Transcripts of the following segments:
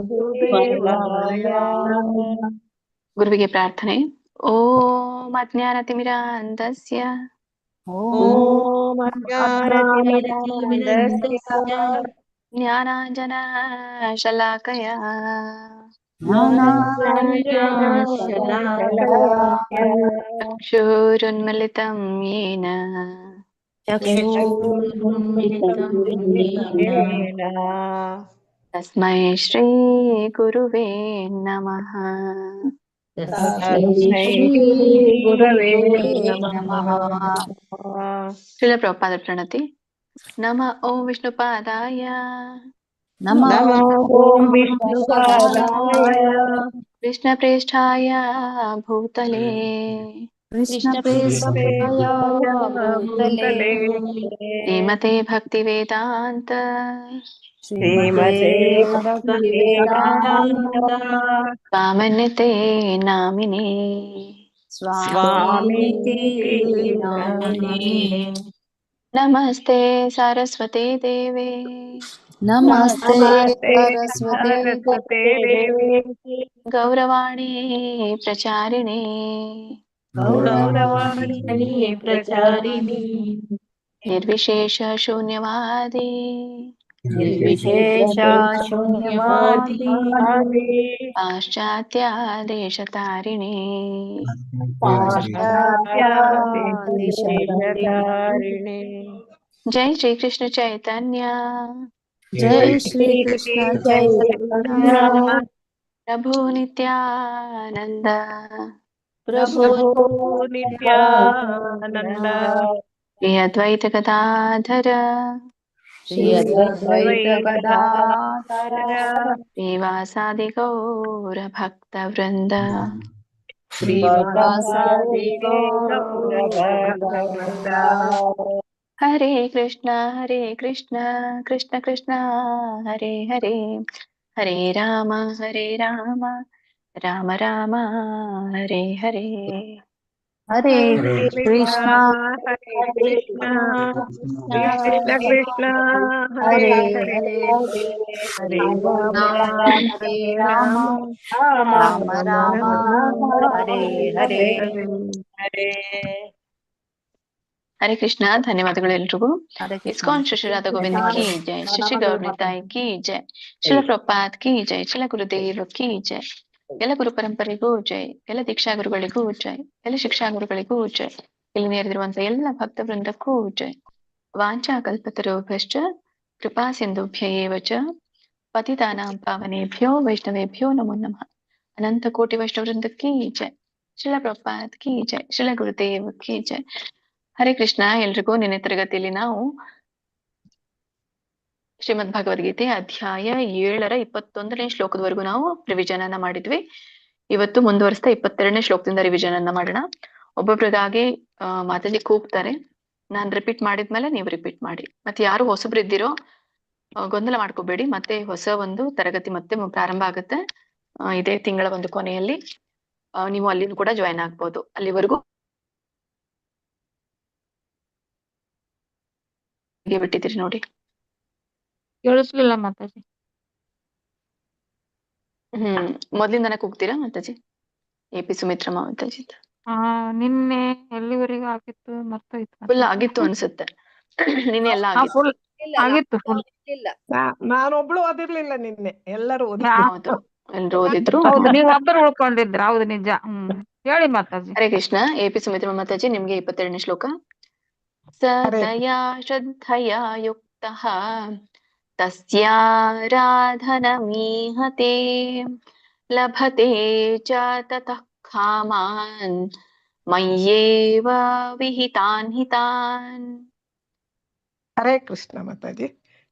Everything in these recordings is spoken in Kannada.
ವಾಸುದೇವಾಯ. ಗುರುವಿಗೆ ಪ್ರಾರ್ಥನೆ. ಓಂ ಅಜ್ಞಾನತಿಮಿರಾಂಧಸ್ಯ ಓಂ ಅಜ್ಞಾನತಿಮಿರಾಂಧಸ್ಯ ಜ್ಞಾನಾಂಜನಶಲಾಕಯ ಜ್ಞಾನಾಂಜನಶಲಾಕಯ ಚಕ್ಷುರುನ್ಮಿಲಿತಂ ಯೇನ ಚಕ್ಷುರುನ್ಮಿಲಿತಂ ಯೇನ ತಸ್ಮೈ ಶ್ರೀ ಗುರುವೇ ನಮಃ. ತಸ್ಮೈ ಶ್ರೀ ಗುರವೇ ನಮಃ. ಶ್ರೀಲ ಪ್ರಭುಪಾದ ಪ್ರಣತಿ. ನಮ ಓಂ ವಿಷ್ಣುಪಾದಾಯ ನಮೋ ಓಂ ವಿಷ್ಣುಪಾದಾಯ ಕೃಷ್ಣಪ್ರೇಷ್ಠಾಯ ಭೂತಲೇ ಕೃಷ್ಣಪ್ರೇಷ್ಠಾಯ ಭೂತಲೇ ಶ್ರೀಮತೆ ಭಕ್ತಿವೇದಾಂತ ಶ್ರೀಮತೆ ಭಕ್ತಿವೇದಾಂತ ಸ್ವಾಮಿನ್ಯತೆ ನಾಮಿನೇ. ಸ್ವಾಮಿತಿ ನಾಮಿನೇ. ನಮಸ್ತೆ ಸರಸ್ವತಿ ದೇವೆ ನಮಸ್ತೆ ಸರಸ್ವತಿ ದೇವಿ ಗೌರವಾಣಿ ಪ್ರಚಾರಿಣಿ ಗೌರವಾಣಿ ಪ್ರಚಾರಿಣಿ ನಿರ್ವಿಶೇಷ ಶೂನ್ಯವಾದಿ ನಿರ್ವಿಶೇಷ ಶೂನ್ಯವಾದಿ ಪಾಶ್ಚಾತ್ಯ ದೇಶತಾರಿಣಿ ಪಾಶ್ಚಾತ್ಯ ದೇಶತಾರಿಣಿ. ಜೈ ಶ್ರೀ ಕೃಷ್ಣ ಚೈತನ್ಯ ಜೈ ಶ್ರೀ ಕೃಷ್ಣ ಚೈತನ್ಯ ಪ್ರಭು ನಿತ್ಯಾನಂದ ಪ್ರಭು ನಿತ್ಯಾನಂದ ಶ್ರೀ ಅದ್ವೈತ ಗದಾಧರ ಶ್ರೀ ಅದ್ವೈತ ಗದಾಧರ ಶ್ರೀವಾಸಾದಿ ಗೌರ ಭಕ್ತ ವೃಂದ ಶ್ರೀವಾಸಾದಿ ಗೌರ ಭಕ್ತವೃಂದ. ಹರೇ ಕೃಷ್ಣ ಕೃಷ್ಣ ಕೃಷ್ಣ ಹರೇ ಹರೇ ಹರೇ ರಾಮ ರಾಮ ರಾಮ ಹರೇ ಹರೇ. ಹರೇ ಕೃಷ್ಣ ಹರೇ ಕೃಷ್ಣ ಕೃಷ್ಣ ಕೃಷ್ಣ ಹರೇ ಹರೇ ಹರೇ ರಾಮ ಹರೇ ರಾಮ ರಾಮ ರಾಮ ಹರೇ ಹರೇ. ಹರೇ. ಹರೇ ಕೃಷ್ಣ. ಧನ್ಯವಾದಗಳು ಎಲ್ರಿಗೂ. ಹರೇ ಕೃಷ್ಣ. ಇಸ್ಕಾನ್ ಶ್ರೀ ರಾಧಾ ಗೋವಿಂದ ಕಿ ಜೈ, ಶ್ರೀ ಗೌರನಿತಾಯಿ ಕಿ ಜೈ, ಶ್ರೀಲ ಪ್ರಭುಪಾದ್ ಕಿ ಜೈ, ಶ್ರೀಲ ಗುರುದೇವ ಕಿ ಜೈ. ಎಲ್ಲ ಗುರು ಪರಂಪರೆಗೂ ಜೈ, ಎಲ್ಲ ದೀಕ್ಷಾ ಗುರುಗಳಿಗೂ ಜೈ, ಎಲ್ಲ ಶಿಕ್ಷಾ ಗುರುಗಳಿಗೂ ಜೈ, ಇಲ್ಲಿ ನೆರೆದಿರುವಂತಹ ಎಲ್ಲ ಭಕ್ತ ವೃಂದಕ್ಕೂ ಜೈ. ವಾಂಚಾ ಕಲ್ಪತರುಭ್ಯಶ್ಚ ಕೃಪಾ ಸಿಂಧುಭ್ಯ ಏವ ಚ ಪತಿತಾನಾಂ ಪಾವನೇಭ್ಯೋ ವೈಷ್ಣವೇಭ್ಯೋ ನಮೋ ನಮಃ. ಅನಂತ ಕೋಟಿ ವೈಷ್ಣವ ವೃಂದ ಕಿ ಜೈ, ಶ್ರೀಲ ಪ್ರಭುಪಾದ್ ಕಿ ಜೈ, ಶ್ರೀಲ ಗುರುದೇವ ಕಿ ಜೈ. ಹರೇ ಕೃಷ್ಣ. ಎಲ್ರಿಗೂ ನಿನ್ನೆ ತರಗತಿಯಲ್ಲಿ ನಾವು ಶ್ರೀಮದ್ ಭಗವದ್ಗೀತೆ ಅಧ್ಯಾಯ 7ರ 21ನೇ ಶ್ಲೋಕದವರೆಗೂ ನಾವು ರಿವಿಷನ್ ಅನ್ನ ಮಾಡಿದ್ವಿ. ಇವತ್ತು ಮುಂದುವರಿಸ್ತಾ 22ನೇ ಶ್ಲೋಕದಿಂದ ರಿವಿಷನ್ ಅನ್ನ ಮಾಡೋಣ. ಒಬ್ಬೊಬ್ರದಾಗಿ ಮಾತಾಡಿ ಕೂಗ್ತಾರೆ. ನಾನ್ ರಿಪೀಟ್ ಮಾಡಿದ್ಮೇಲೆ ನೀವು ರಿಪೀಟ್ ಮಾಡಿ. ಮತ್ತೆ ಯಾರು ಹೊಸಬ್ರು ಇದ್ದೀರೋ ಗೊಂದಲ ಮಾಡ್ಕೋಬೇಡಿ. ಮತ್ತೆ ಹೊಸ ಒಂದು ತರಗತಿ ಮತ್ತೆ ಪ್ರಾರಂಭ ಆಗುತ್ತೆ ಇದೇ ತಿಂಗಳ ಒಂದು ಕೊನೆಯಲ್ಲಿ. ನೀವು ಅಲ್ಲಿನೂ ಕೂಡ ಜಾಯಿನ್ ಆಗ್ಬೋದು. ಅಲ್ಲಿವರೆಗೂ ಬಿಟ್ಟಿದ್ದೀರಿ ನೋಡಿ. ಕೇಳಿಸ್ಲಿಲ್ಲ ಮಾತಾಜಿ. ಮೊದ್ಲಿಂದನೇ ಕೂಗ್ತೀರಾ ಮಾತಾಜಿ? ಎ.ಪಿ. ಸುಮಿತ್ರಮ್ಮ ಮಾತಾಜಿ. ನಿನ್ನೆ ಎಲ್ಲಿವರೆಗೂ ಆಗಿತ್ತು ಮರ್ತೋಯ್ತು. ಫುಲ್ ಆಗಿತ್ತು ಅನ್ಸುತ್ತೆ. ನಿನ್ನೆ ಎಲ್ಲ ಆಗಿತ್ತು. ಫುಲ್ ಆಗಿತ್ತು ಫುಲ್. ನಾನೊಬ್ಳು ಓದಿರ್ಲಿಲ್ಲ ನಿನ್ನೆ, ಎಲ್ಲರೂ ಹೌದು, ಎಲ್ರು ಓದಿದ್ರು. ಹೌದು, ನೀವು ಒಬ್ಬರು ಉಳ್ಕೊಂಡಿದ್ರ. ಹೌದು, ನಿಜ. ಹೇಳಿ ಮಾತಾಜಿ. ಹರೇ ಕೃಷ್ಣ. ಎ.ಪಿ. ಸುಮಿತ್ರಮ್ಮ ಮಾತಾಜಿ, ನಿಮ್ಗೆ 22ನೇ ಶ್ಲೋಕ. ಸತಯಾ ಶ್ರದ್ಧಯಾ ಯುಕ್ತಃ ತಸ್ಯಾರಾಧನಮೀಹತೆ ಲಭತೆ ಚ ತತಃ ಕಾಮಾನ್ ಮಯ್ಯೇವ ವಿಹಿತಾನ್ ಹಿತಾನ್. ಹರೇ ಕೃಷ್ಣ ಮಾತಾಜಿ.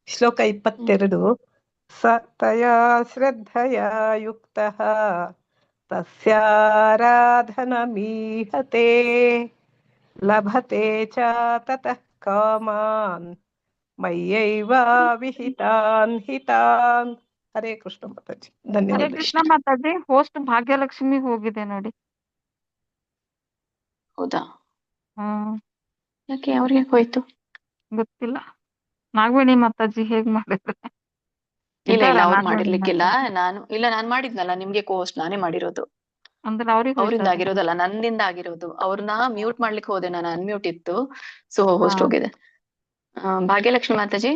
ಶ್ಲೋಕ 22. ಸತಯಾ ಶ್ರದ್ಧಯಾ ಯುಕ್ತಃ ತಸ್ಯಾರಾಧನಮೀಹತೆ ಲಭತೆ ಚ ತತಃ ಕಾಮಾನ್ ಮಯ್ಯೈವ ವಿಹಿತಾನ್ ಹಿತಾನ್. ಹರೇ ಕೃಷ್ಣ ಮಾತಾಜಿ. ಹರೇ ಧನ್ಯವಾದ. ಕೃಷ್ಣ ಮಾತಾಜಿ. ಹೋಸ್ಟ್ ಭಾಗ್ಯಲಕ್ಷ್ಮಿ ಹೋಗಿದೆ ನೋಡಿ. ಹೌದಾ? ಯಾಕೆ ಅವ್ರಿಗೆ ಹೋಯ್ತು ಗೊತ್ತಿಲ್ಲ. ನಾಗವೇಣಿ ಮಾತಾಜಿ ಹೇಗ್ ಮಾಡಿದ್ರೆ ಇಲ್ಲ ಇದ್ದಾರಾ ಇಲ್ಲ ಅವ್ರು ನಾಗರಾಜ್ ಮಾಡಿರ್ಲಿಕ್ಕಿಲ್ಲ. ಮಾತಾಡಿ ನಾನ್ ಮಾಡಿದ್ನಲ್ಲ ನಿಮ್ಗೆ ಕೋರ್ಸ್ ನಾನೇ ಮಾಡಿರೋದು. ಅಂದ್ರೆ ಅವ್ರಿಗೆ ಅವರಿಂದ ಹೋಯ್ತದ ಆಗಿರೋದಲ್ಲ, ನನ್ನಿಂದ ಆಗಿರೋದು. ಅವ್ರನ್ನ ಮ್ಯೂಟ್ ಮಾಡ್ಲಿಕ್ಕೆ ಹೋದೆ ನಾನು, ಅನ್ಮ್ಯೂಟ್ ಇತ್ತು, ಸೊ ಹಾ ಹೋಸ್ಟ್ ಹೋಗಿದೆ. ಭಾಗ್ಯಲಕ್ಷ್ಮಿ ಮಾತಾಜಿ,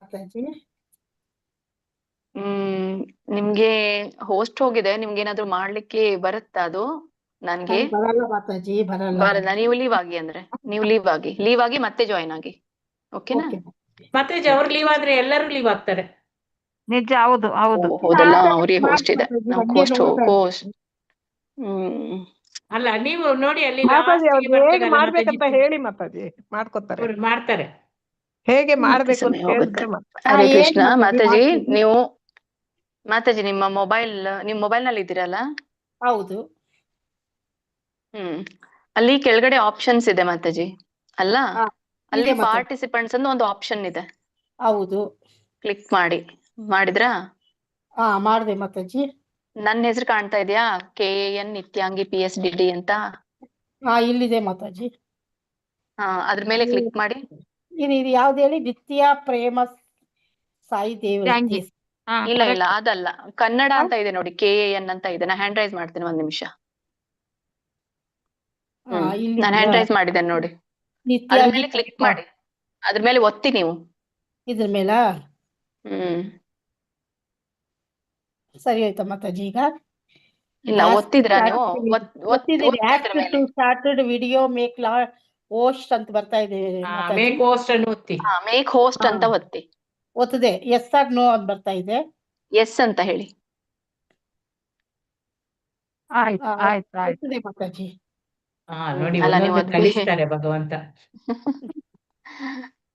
ಮಾತಾಜಿ. ನಿಮ್ಗೆ ಹೋಸ್ಟ್ ಹೋಗಿದೆ. ನಿಮ್ಗೆ ಏನಾದ್ರು ಮಾಡ್ಲಿಕ್ಕೆ ಬರುತ್ತಾ ಅದು? ನನ್ಗೆ ನಂಗ್ ಬರಲ್ಲ ಮಾತಾಜಿ, ಬರಲ್ಲ ಬರಲ್ಲ. ನಂಗೆ. ನೀವು ಲೀವ್ ಆಗಿ, ಅಂದ್ರೆ ನೀವು ಲೀವ್ ಆಗಿ ಮತ್ತೆ ಜಾಯಿನ್ ಆಗಿ. ಓಕೆನಾ? ಓಕೆ. ಮತ್ತೆ ಅವ್ರು ಲೀವ್ ಆದ್ರೆ ಎಲ್ಲರೂ ಲೀವ್ ಆಗ್ತಾರೆ. ನಿಜ, ಹೌದು ಹೌದು. ಹೌದಲ್ಲ, ಅವ್ರಿಗೆ ಹೋಸ್ಟ್ ಇದೆ. ನಮ್ ಹಂಗೆ ನೋಡ್ತಾ ಕೋಸ್ಟ್. ಅಲ್ಲ ನೀವು ನೋಡಿ ಅಲ್ಲಿ ಮಾತಾಜಿ ಲಾಸ್ಟ್ ಗೆ ಅವ್ರಿಗೆ ಹೇಗೆ ಬರ್ತದಲ್ಲ ಮಾಡ್ಬೇಕಂತ ಮಾತಾಜಿ, ಹೇಳಿ ಮಾತಾಜಿ, ಮಾಡ್ಕೊತಾರೆ. ಅವ್ರು ಮಾಡ್ತಾರೆ. ಹೇಗೆ ಮತ್ತೆ ಮಾಡ್ಬೇಕು ಅಂತ ಸಮಯ ಹೋಗುತ್ತೆ. ಹೇಳಿದ್ರೆ ಮಾಡ್ತಾರೆ. ಹರೇ ಹೇಳಿ ಕೃಷ್ಣ ಮಾತಾಜಿ. ಮಾತಾಜಿ. ಮಾತಾಜಿ ನಿಮ್ ಮೊಬೈಲ್ ನಲ್ಲಿ ಇದ್ದೀರಲ್ಲ? ಹೌದು. ಅಲ್ಲಿ ಕೆಳಗಡೆ ಆಪ್ಷನ್ಸ್ ಇದೆ ಮಾತಾಜಿ, ಅಲ್ಲ? ಹಾ, ಅಲ್ಲಿ ಇದೆ ಮಾತಾಜಿ. ಪಾರ್ಟಿಸಿಪೆಂಟ್ಸ್ ಅಂತ ಒಂದು ಆಪ್ಷನ್ ಇದೆ, ಹೌದು. ಕ್ಲಿಕ್ ಮಾಡಿದ್ರಾ? ಹಾ, ಮಾಡಿದೆ ಮಾತಾಜಿ. ನನ್ನ ಹೆಸರು ಕಾಣ್ತಾ ಇದೆಯಾ? KAN ನಿತ್ಯಾಂಗಿ PSDD ಅಂತ. ಹಾ, ಇಲ್ಲಿದೆ ಮಾತಾಜಿ. ಅದ್ರ ಮೇಲೆ ಕ್ಲಿಕ್ ಮಾಡಿ. ಇದು ಯಾವ್ದು ಹೇಳಿ? ನಿತ್ಯ ಪ್ರೇಮ ಸಾಯಿ ದೇವತೆ. ಟ್ಯಾಂಗಿ. ಹಾ ಇಲ್ಲ ಕರೆಕ್ಟ್. ಅದಲ್ಲ, ಕನ್ನಡ ಅಂತ ಇದೆ ನೋಡಿ, KAN ಅಂತ ಇದೆ. ನಾನು ಹ್ಯಾಂಡ್ ರೈಸ್ ಮಾಡ್ತೀನಿ, ಒಂದ್ ನಿಮಿಷ. ಇಲ್ಲಿ ನಾನು ಹ್ಯಾಂಡ್ ರೈಸ್ ಮಾಡಿದ್ದೇನೆ ನೋಡಿ. ಅದ್ರ ನಿತ್ಯಾಗಿ ಮೇಲೆ ಕ್ಲಿಕ್ ಮಾಡಿ, ಅದ್ರ ಮೇಲೆ ಒತ್ತಿ ನೀವು. ಇದ್ರ ಮೇಲ ಸರಿ ಆಯ್ತಾ ಮಾತಾಜಿ? ಈಗ ಇಲ್ಲ, ಒತ್ತಿದ್ರಾ ನೀವು? ಒತ್ತಿದ್ದೀನಿ. ಒತ್ತಿದ್ರ ಮೇಲೆ ಸ್ಟಾರ್ಟೆಡ್ ವಿಡಿಯೋ ಮೇಕ್ ಹೋಸ್ಟ್ ಅಂತ ಬರ್ತಾ ಇದೆ ಮಾತಾಜಿ. ಮೇಕ್ ಹೋಸ್ಟ್ ಅನ್ನು ಒತ್ತಿ. ಮೇಕ್ ಹೋಸ್ಟ್ ಅಂತ ಒತ್ತಿ. ಒತ್ತದೆ. ಎಸ್ ಆರ್ ನೋ ಅಂತ ಬರ್ತಾ ಇದೆ. ಎಸ್ ಅಂತ ಹೇಳಿ. ಆಯ್ತು ಆಯ್ತು ಆಯ್ತು. ಒತ್ತದೆ ಮಾತಾಜಿ. ನೋಡಿ, ಅಲ್ಲ, ನೀವು ಒಂದೊಂದು ಕಲಿಸ್ತಾರೆ ಭಗವಂತ.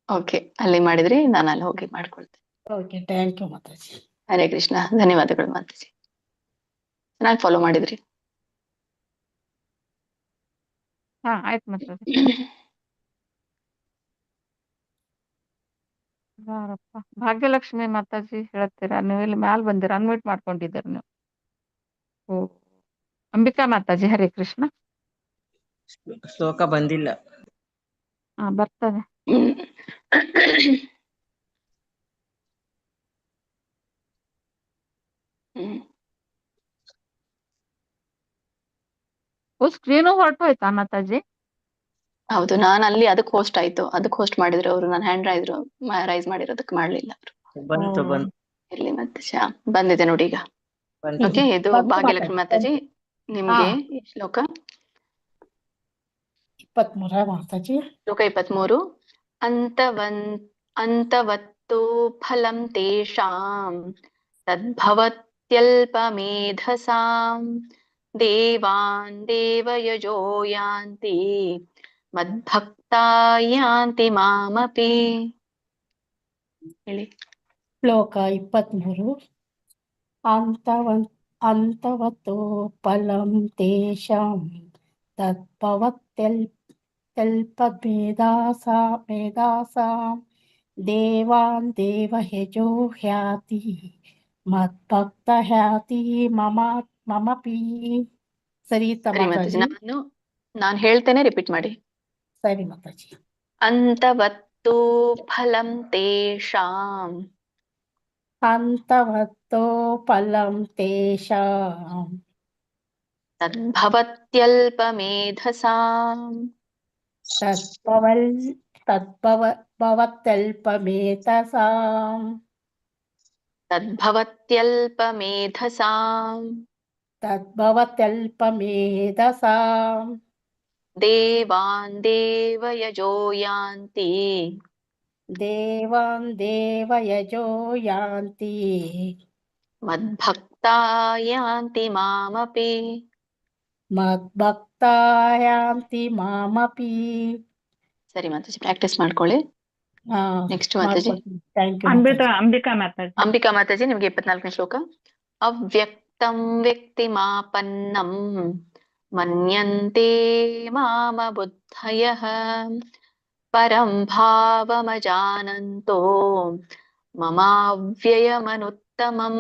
ಓಕೆ, ಅಲ್ಲಿ ಮಾಡಿದ್ರಿ, ನಾನು ಅಲ್ಲಿ ಹೋಗಿ ಮಾಡ್ಕೊಳ್ತೇನೆ. Okay, thank you Mataji. Hare Krishna, ಧನ್ಯವಾದಗಳು ಮಾತಾಜಿ. ಚೆನ್ನಾಗಿ ಫಾಲೋ ಮಾಡಿದ್ರಿ. ಹಾ ಆಯ್ತು ಮಾತಾಡಿ. ಯಾರಪ್ಪ? ಭಾಗ್ಯಲಕ್ಷ್ಮಿ ಮಾತಾಜಿ ಹೇಳ್ತೀರಾ? ನೀವು ಇಲ್ಲಿ ಮ್ಯಾಲ್ ಬಂದಿರ, ಅನ್ಮ್ಯೂಟ್ ಮಾಡ್ಕೊಂಡಿದ್ದೀರ ನೀವು. ಓ, ಅಂಬಿಕಾ ಮಾತಾಜಿ, ಹರೇ ಕೃಷ್ಣ. ಶ್ಲೋಕ ಬಂದಿಲ್ಲ. ಹಾ, ಬರ್ತದೆ. ಓ, ಸ್ಕ್ರೀನು ಹೊರಟೋಯ್ತಾ ಮಾತಾಜಿ? ಹೌದು, ನಾನು ಅಲ್ಲಿ ಅದಕ್ಕೆ ಹೋಸ್ಟ್ ಮಾಡಿದ್ರು ಅವರು. ನಾನು ಹ್ಯಾಂಡ್ ರೈಸ್ ಮಾಡಿರೋದಕ್ಕೆ ಮಾಡ್ಲಿಲ್ಲ ಅವರು. ಬಂತು. ಇರ್ಲಿ ಮತ್ತೆ ಬಂದಿದೆ ನೋಡಿ ಈಗ. ಬಂತು. ಓಕೆ, ಇದು ಭಾಗ್ಯಲಕ್ಷ್ಮಿ ಮಾತಾಜಿ. ನಿಮ್ಗೆ ಶ್ಲೋಕ 23 ಮಾತಾಜಿ. ಶ್ಲೋಕ 23. ಅಂತವತ್ತು ಫಲಂ ತೇಷಾಂ ತದ್ಭವತ್ಯಲ್ಪಮೇಧಸಾಂ ದೇವಾನ್ ದೇವಯಜೋ ಯಾಂತಿ ಮದ್ಭಕ್ತಾ ಯಾಂತಿ ಮಾಮಪಿ. ಹೇಳಿ. ಶ್ಲೋಕ 23. ಅಂತವತ್ತೋ ಫಲಂ ತೇಷಾಂ ತದ್ಭವತ್ಯಲ್ಪಮೇಧಸಾಂ ದೇವಾನ್ ದೇವಯಜೋ ಹ್ಯಾತಿ ಮದ್ಭಕ್ತ ಹ್ಯಾತಿ ಮಮಪಿ. ಸರಿ ಮಾತಾಜಿ? ನಾನು ಹೇಳ್ತೇನೆ, ರಿಪೀಟ್ ಮಾಡಿ. ಸರಿ ಮಾತಾಜಿ. ಅಂತವತ್ತು ಫಲಂ ತೇಷಾಂ. ಅಂತವತ್ತೋ ಫಲಂ ತೇಷಾಂ ತದ್ಭವತ್ಯಲ್ಪಮೇಧಸಾಂ. ತದ್ಭವತ್ಯಲ್ಪಮೇಧಸಾಂ ದೇವಾನ್ ದೇವಯಜೋ ಯಾಂತಿ ಮದ್ಭಕ್ತಾ ಯಾಂತಿ ಮಾಮಪಿ. ಸರಿ ಮಾತಾಜಿ, ಪ್ರಾಕ್ಟೀಸ್ ಮಾಡ್ಕೊಳ್ಳಿ. ನೆಕ್ಸ್ಟ್ ಮಾತಾಜಿ. ಅಂಬಿಕಾ ಮಾತಾಜಿ. ಅಂಬಿಕಾ ಮಾತಾಜಿ, ನಿಮ್ಗೆ 24ನೇ ಶ್ಲೋಕ. ಅವ್ಯಕ್ತಂ ವ್ಯಕ್ತಿಮಾಪನ್ನಂ ಮನ್ಯಂತೆ ಮಾಮ ಬುದ್ಧಯಃ ಪರಂ ಭಾವಮಜಾನಂತೋ ಮಮಾವ್ಯಯಮನುತ್ತಮಂ.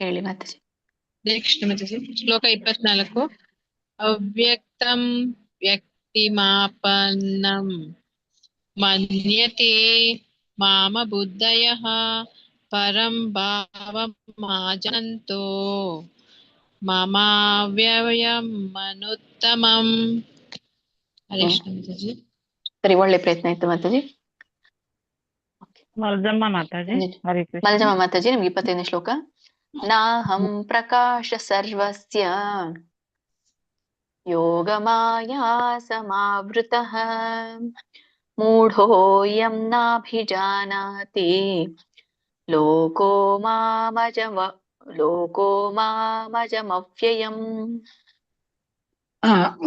ಹೇಳಿ ಮಾತಾಜಿ. ನೆಕ್ಸ್ಟ್ ಮಾತಾಜಿ, ಶ್ಲೋಕ 24. ಅವ್ಯಕ್ತಂ ವ್ಯಕ್ತಿಮಾಪನ್ನಂ मन्यते मामबुद्धयः परं भावमाजन्तो ममाव्ययं मनुत्तमम्. हरे कृष्ण माताजी. ಸರಿ, ಒಳ್ಳೆ ಪ್ರಯತ್ನ ಇತ್ತು ಮಾತಾಜಿ. ಮಲ್ಜಮ್ಮ ಮಾತಾಜಿ. ಹರೇ ಕೃಷ್ಣ. ಮಲಜಮ್ಮ ಮಾತಾಜಿ, ನಿಮ್ಗೆ 25ನೇ ಶ್ಲೋಕ. ನಾಹಂ ಪ್ರಕಾಶ ಸರ್ವಸ್ಯ ಯೋಗಮಾಯಾ ಸಮಾವೃತಃ ಮೂಢೋಯಂ ನಾಭಿಜಾನಾತಿ ಲೋಕೋ ಮಾಮಜಮವ್ಯಯಂ.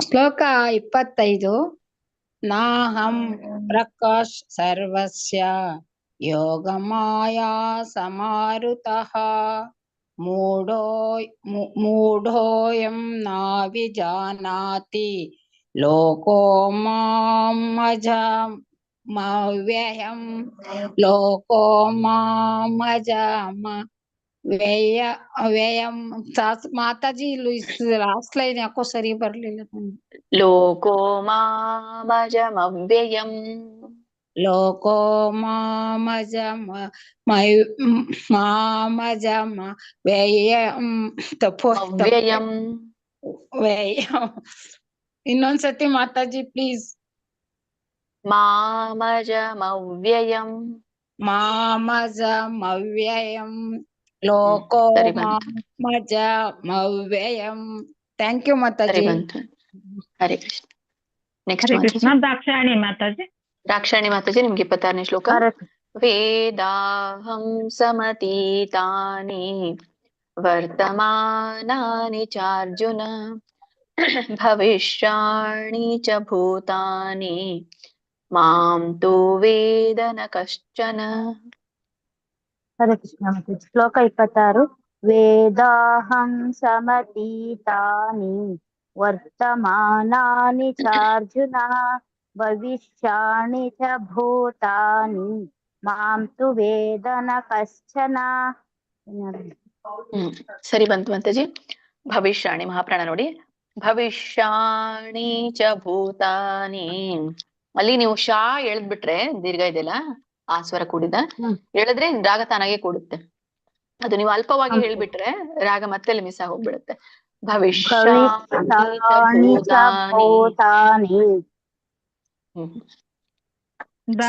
ಶ್ಲೋಕ 25. ನಾಹಂ ಪ್ರಕಾಶ್ ಸರ್ವಸ್ಯ ಯೋಗಮಾಯಾ ಸಮಾರುತಃ ಮೂಢೋಯಂ ನಾವಿಜಾನಾತಿ ಲೋಕೋ ಮಾಮಜಮವ್ಯಯಂ ಲೋಕೋ ವ್ಯಯಂ. ಮಾತಾಜಿ ಲಾಸ್ಟ್ ಲೈನ್ ಯಾಕೋ ಸರಿ ಬರ್ಲಿಲ್ಲ ನಂಗೆ. ಲೋಕೋ ಮಾಮಜಮವ್ಯಯಂ. ಲೋಕೋ ಮಾಮಜಮ ವ್ಯಯಂ. ಅವ್ಯಯಂ. ವ್ಯಯಂ. ಇನ್ನೊಂದ್ಸತಿ ಮಾತಾಜಿ ಪ್ಲೀಸ್. ಮಾಮಜಮವ್ಯಯಂ. ಮಾಮಜಮವ್ಯಯಂ. ಲೋಕೋ ಸರಿ ಬಂತು. ಮಾಮಜಮವ್ಯಯಂ. ಥ್ಯಾಂಕ್ ಯು ಸರಿ ಮಾತಾಜಿ. ಬಂತು. ಹರೇ ಕೃಷ್ಣ. ನೆಕ್ಸ್ಟ್ ಹರೇ ಮಾತಾಜಿ. ಕೃಷ್ಣ. ದಾಕ್ಷಾಯಣಿ ಮಾತಾಜಿ. ದಾಕ್ಷಾಯಣಿ ಮಾತಾಜಿ, ನಿಮ್ಗೆ 26ನೇ ಶ್ಲೋಕ. ಹರೇ ವೇದಾಹಂ ಸಮತೀತಾನಿ ವರ್ತಮಾನಾನಿ ಚಾರ್ಜುನ ಭವಿಷ್ಯಾಣಿ ಚ ಭೂತಾನಿ ಮಾಂ ತು ವೇದ ನ ಕಶ್ಚನ. ಹರೇ ಕೃಷ್ಣ ಮಾತಾಜಿ. ಶ್ಲೋಕ 26. ವೇದಾಹಂ ಸಮತೀತಾನಿ ವರ್ತಮಾನಾನಿ ಚಾರ್ಜುನ ಭವಿಷ್ಯಾಣಿ ಚ ಭೂತಾನಿ ಮಾಂ ತು ವೇದ ನ ಕಶ್ಚನ. ಸರಿ ಬಂತು ಮಾತಾಜಿ. ಭವಿಷ್ಯಾಣಿ ಮಹಾಪ್ರಾಣ ನೋಡಿ. ಭವಿಷ್ಯಾಣಿ ಚ ಭೂತಾನಿ, ಅಲ್ಲಿ ನೀವು ಶಾ ಎಳ್ದ್ಬಿಟ್ರೆ ದೀರ್ಘ ಇದೆಯಲ್ಲ, ಆ ಸ್ವರ ಕೂಡಿದ ಹೇಳಿದ್ರೆ ರಾಗ ತಾನಾಗೆ ಕೂಡುತ್ತೆ. ಅದು ನೀವು ಅಲ್ಪವಾಗಿ ಹೇಳ್ಬಿಟ್ರೆ ರಾಗ ಮತ್ತೆ ಅಲ್ಲಿ ಮಿಸ್ ಆಗಿ ಹೋಗ್ಬಿಡುತ್ತೆ. ಭವಿಷ್ಯಾಣಿ ಚ ಭೂತಾನಿ.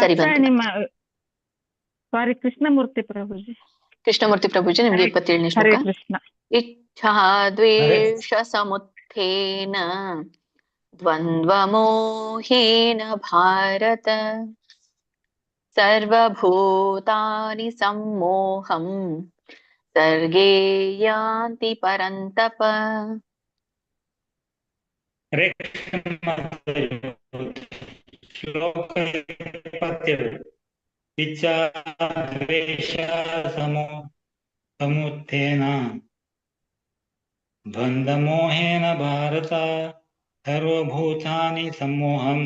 ಸರಿ ಬಂತು. ದಾಕ್ಷಾಯಣಿ ಸಾರಿ, ಕೃಷ್ಣಮೂರ್ತಿ ಪ್ರಭುಜಿ. ಕೃಷ್ಣಮೂರ್ತಿ ಪ್ರಭುಜಿ, ನಿಮ್ಗೆ 27ನೇ ಹರೇ ಶ್ಲೋಕ. ಕೃಷ್ಣ. ಇಚ್ಛಾ ದ್ವೇಷ ಸಮುತ್ಥೇನ ದ್ವಂದ್ವ ಮೋಹೇನ ಭಾರತ ಸರ್ವಭೂತಾನಿ ಸಮ್ಮೋಹಂ ಸರ್ಗೇ ಯಾಂತಿ ಪರಂತಪ. ಹರೇ ಕೃಷ್ಣ. ಶ್ಲೋಕ 27. ಇಚ್ಛಾ ದ್ವೇಷ ಸಮುತ್ಥೇನ ದ್ವಂದ್ವಮೋಹೇನ ಭಾರತ ಸರ್ವಭೂತಾನಿ ಸಮ್ಮೋಹಂ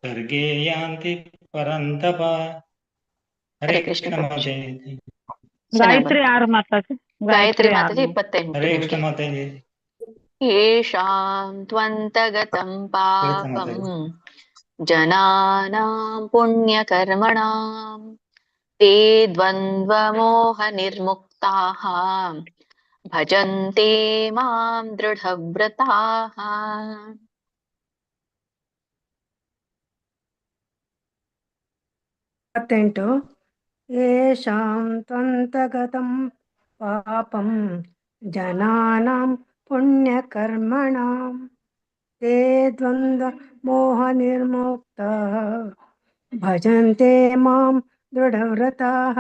ಸರ್ಗೇ ಯಾಂತಿ ಪರಂತಪ. ಹರೇ ಕೃಷ್ಣ ಮಾತಾಜಿ. ಗಾಯತ್ರಿ 6 ಮಾತಾಜಿ. ಗಾಯತ್ರಿ ಮಾತಾಜಿ 28. ಹರೇ ಕೃಷ್ಣ ಮಾತಾಜಿ. ಯೇಷಾಂ ತ್ವಂತಗತಂ ಪಾಪಂ ಜನಾನಾಂ ಪುಣ್ಯಕರ್ಮಣಾಂ ತೇ ದ್ವಂದ್ವಮೋಹ ನಿರ್ಮುಕ್ತಾಃ ಭಜಂತೆ ಮಾಂ ದೃಢವ್ರತಾಃ. ಯೇಷಾಂ ತ್ವಂತಗತಂ ಪಾಪಂ ಜನಾನಾಂ ಪುಣ್ಯಕರ್ಮಣಾಂ ತೇ ದ್ವಂದ್ವ ಮೋಹ ನಿರ್ಮುಕ್ತಾಃ ಭಜಂತೆ ಮಾಂ ದೃಢವ್ರತಾಃ.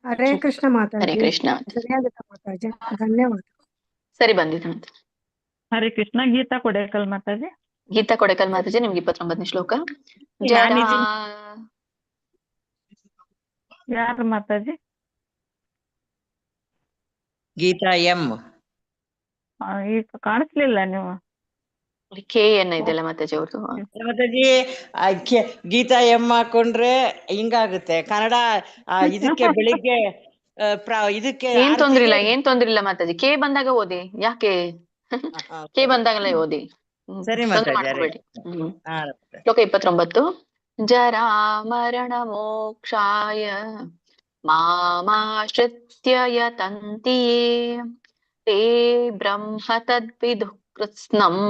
ಹರೇ ಕೃಷ್ಣ ಹರೇ ಮಾತಾಜಿ. ಕೃಷ್ಣ. ಸರಿಯಾಗಿದೆ ಮಾತಾಜಿ, ಧನ್ಯವಾದ. ಸರಿ ಬಂದಿದೆ ಮಾತಾಜಿ. ಹರೇ ಕೃಷ್ಣ. ಗೀತಾ ಕೊಡೇಕಲ್ ಮಾತಾಜಿ. ಗೀತಾ ಕೊಡೆಕಲ್ ಮಾತಾಜಿ, ನಿಮ್ಗೆ 29ನೇ ಶ್ಲೋಕ. ಜಡಾ ಯಾರು ಮಾತಾಜಿ? ಗೀತಾ ಎಂ. ಈಗ ಕಾಣಿಸ್ಲಿಲ್ಲ ನೀವು. ಕೆ ಎನ್ ಇದೆಲ್ಲ ಮಾತಾಜಿ ಅವ್ರದ್ದು. ಮಾತಾಜಿ ಗೀತಾ ಎಂ ಹಾಕೊಂಡ್ರೆ ಹಿಂಗಾಗುತ್ತೆ ಕನ್ನಡ. ಇದಕ್ಕೆ ಬೆಳಿಗ್ಗೆ ಇದಕ್ಕೆ ಏನ್ ತೊಂದ್ರೆ ಇಲ್ಲ ಮಾತಾಜಿ. ಕೆ ಬಂದಾಗ ಓದಿ, ಯಾಕೆ ಕೆ ಬಂದಾಗಲೇ ಓದಿ. ಸರಿ ತೊಂದ್ರೆ ಮಾತಾಜಿ. ಮಾಡ್ಕೋಬೇಡಿ. ಶ್ಲೋಕ 29. जरामरणमोक्षाय मामाश्रित्य यतन्ति ये ते ब्रह्म तद्विदुः कृत्स्नम्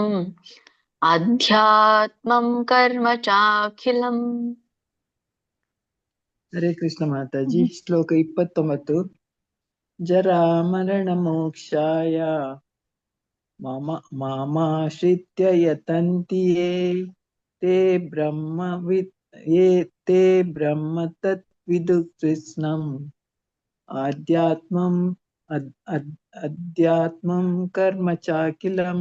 अध्यात्मं कर्म चाखिलम्. ಹರೇ ಕೃಷ್ಣ ಮಾತಾಜಿ. ಶ್ಲೋಕ 29. ಜರಾಮರಣ ಮೋಕ್ಷಾಯ ಮಾಮಾಶ್ರಿತ್ಯ ಯತಂತಿ ಯೇ ತೇ ಬ್ರಹ್ಮ ತತ್ವಿದು ಕೃಷ್ಣಂ ಅಧ್ಯಾತ್ಮಂ ಕರ್ಮ ಚಾಕಿಲಂ.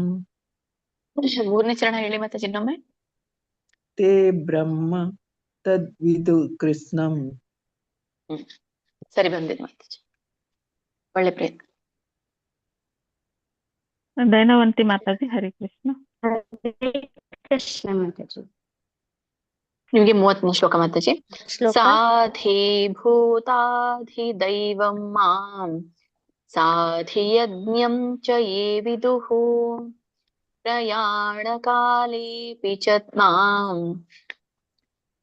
ಮೂರನೇ ಚರಣ ಹೇಳಿ ಮತ್ತೆ ಇನ್ನೊಮ್ಮೆ. ತೇ ಬ್ರಹ್ಮ ತದ್ವಿದು ಕೃಷ್ಣಂ. ಸರಿ ಬಂದಿದೆ ಮಾತಾಜಿ, ಒಳ್ಳೆ ಪ್ರಯತ್ನ. ದೈನವಂತಿ ಮಾತಾಜಿ. ಹರೇ ಕೃಷ್ಣ. ಕೃಷ್ಣ ಮಾತಾಜಿ. ನಿಮ್ಗೆ 30ನೇ ಶ್ಲೋಕ ಮಾತಾಜಿ. ಶ್ಲೋಕ ಸಾಧಿಭೂತಾಧಿದೈವಂ ಮಾಂ ಸಾಧಿಯಜ್ಞಂ ಚ ಯೇ ವಿದುಃ ಪ್ರಯಾಣಕಾಲೇಪಿ ಚ ಮಾಂ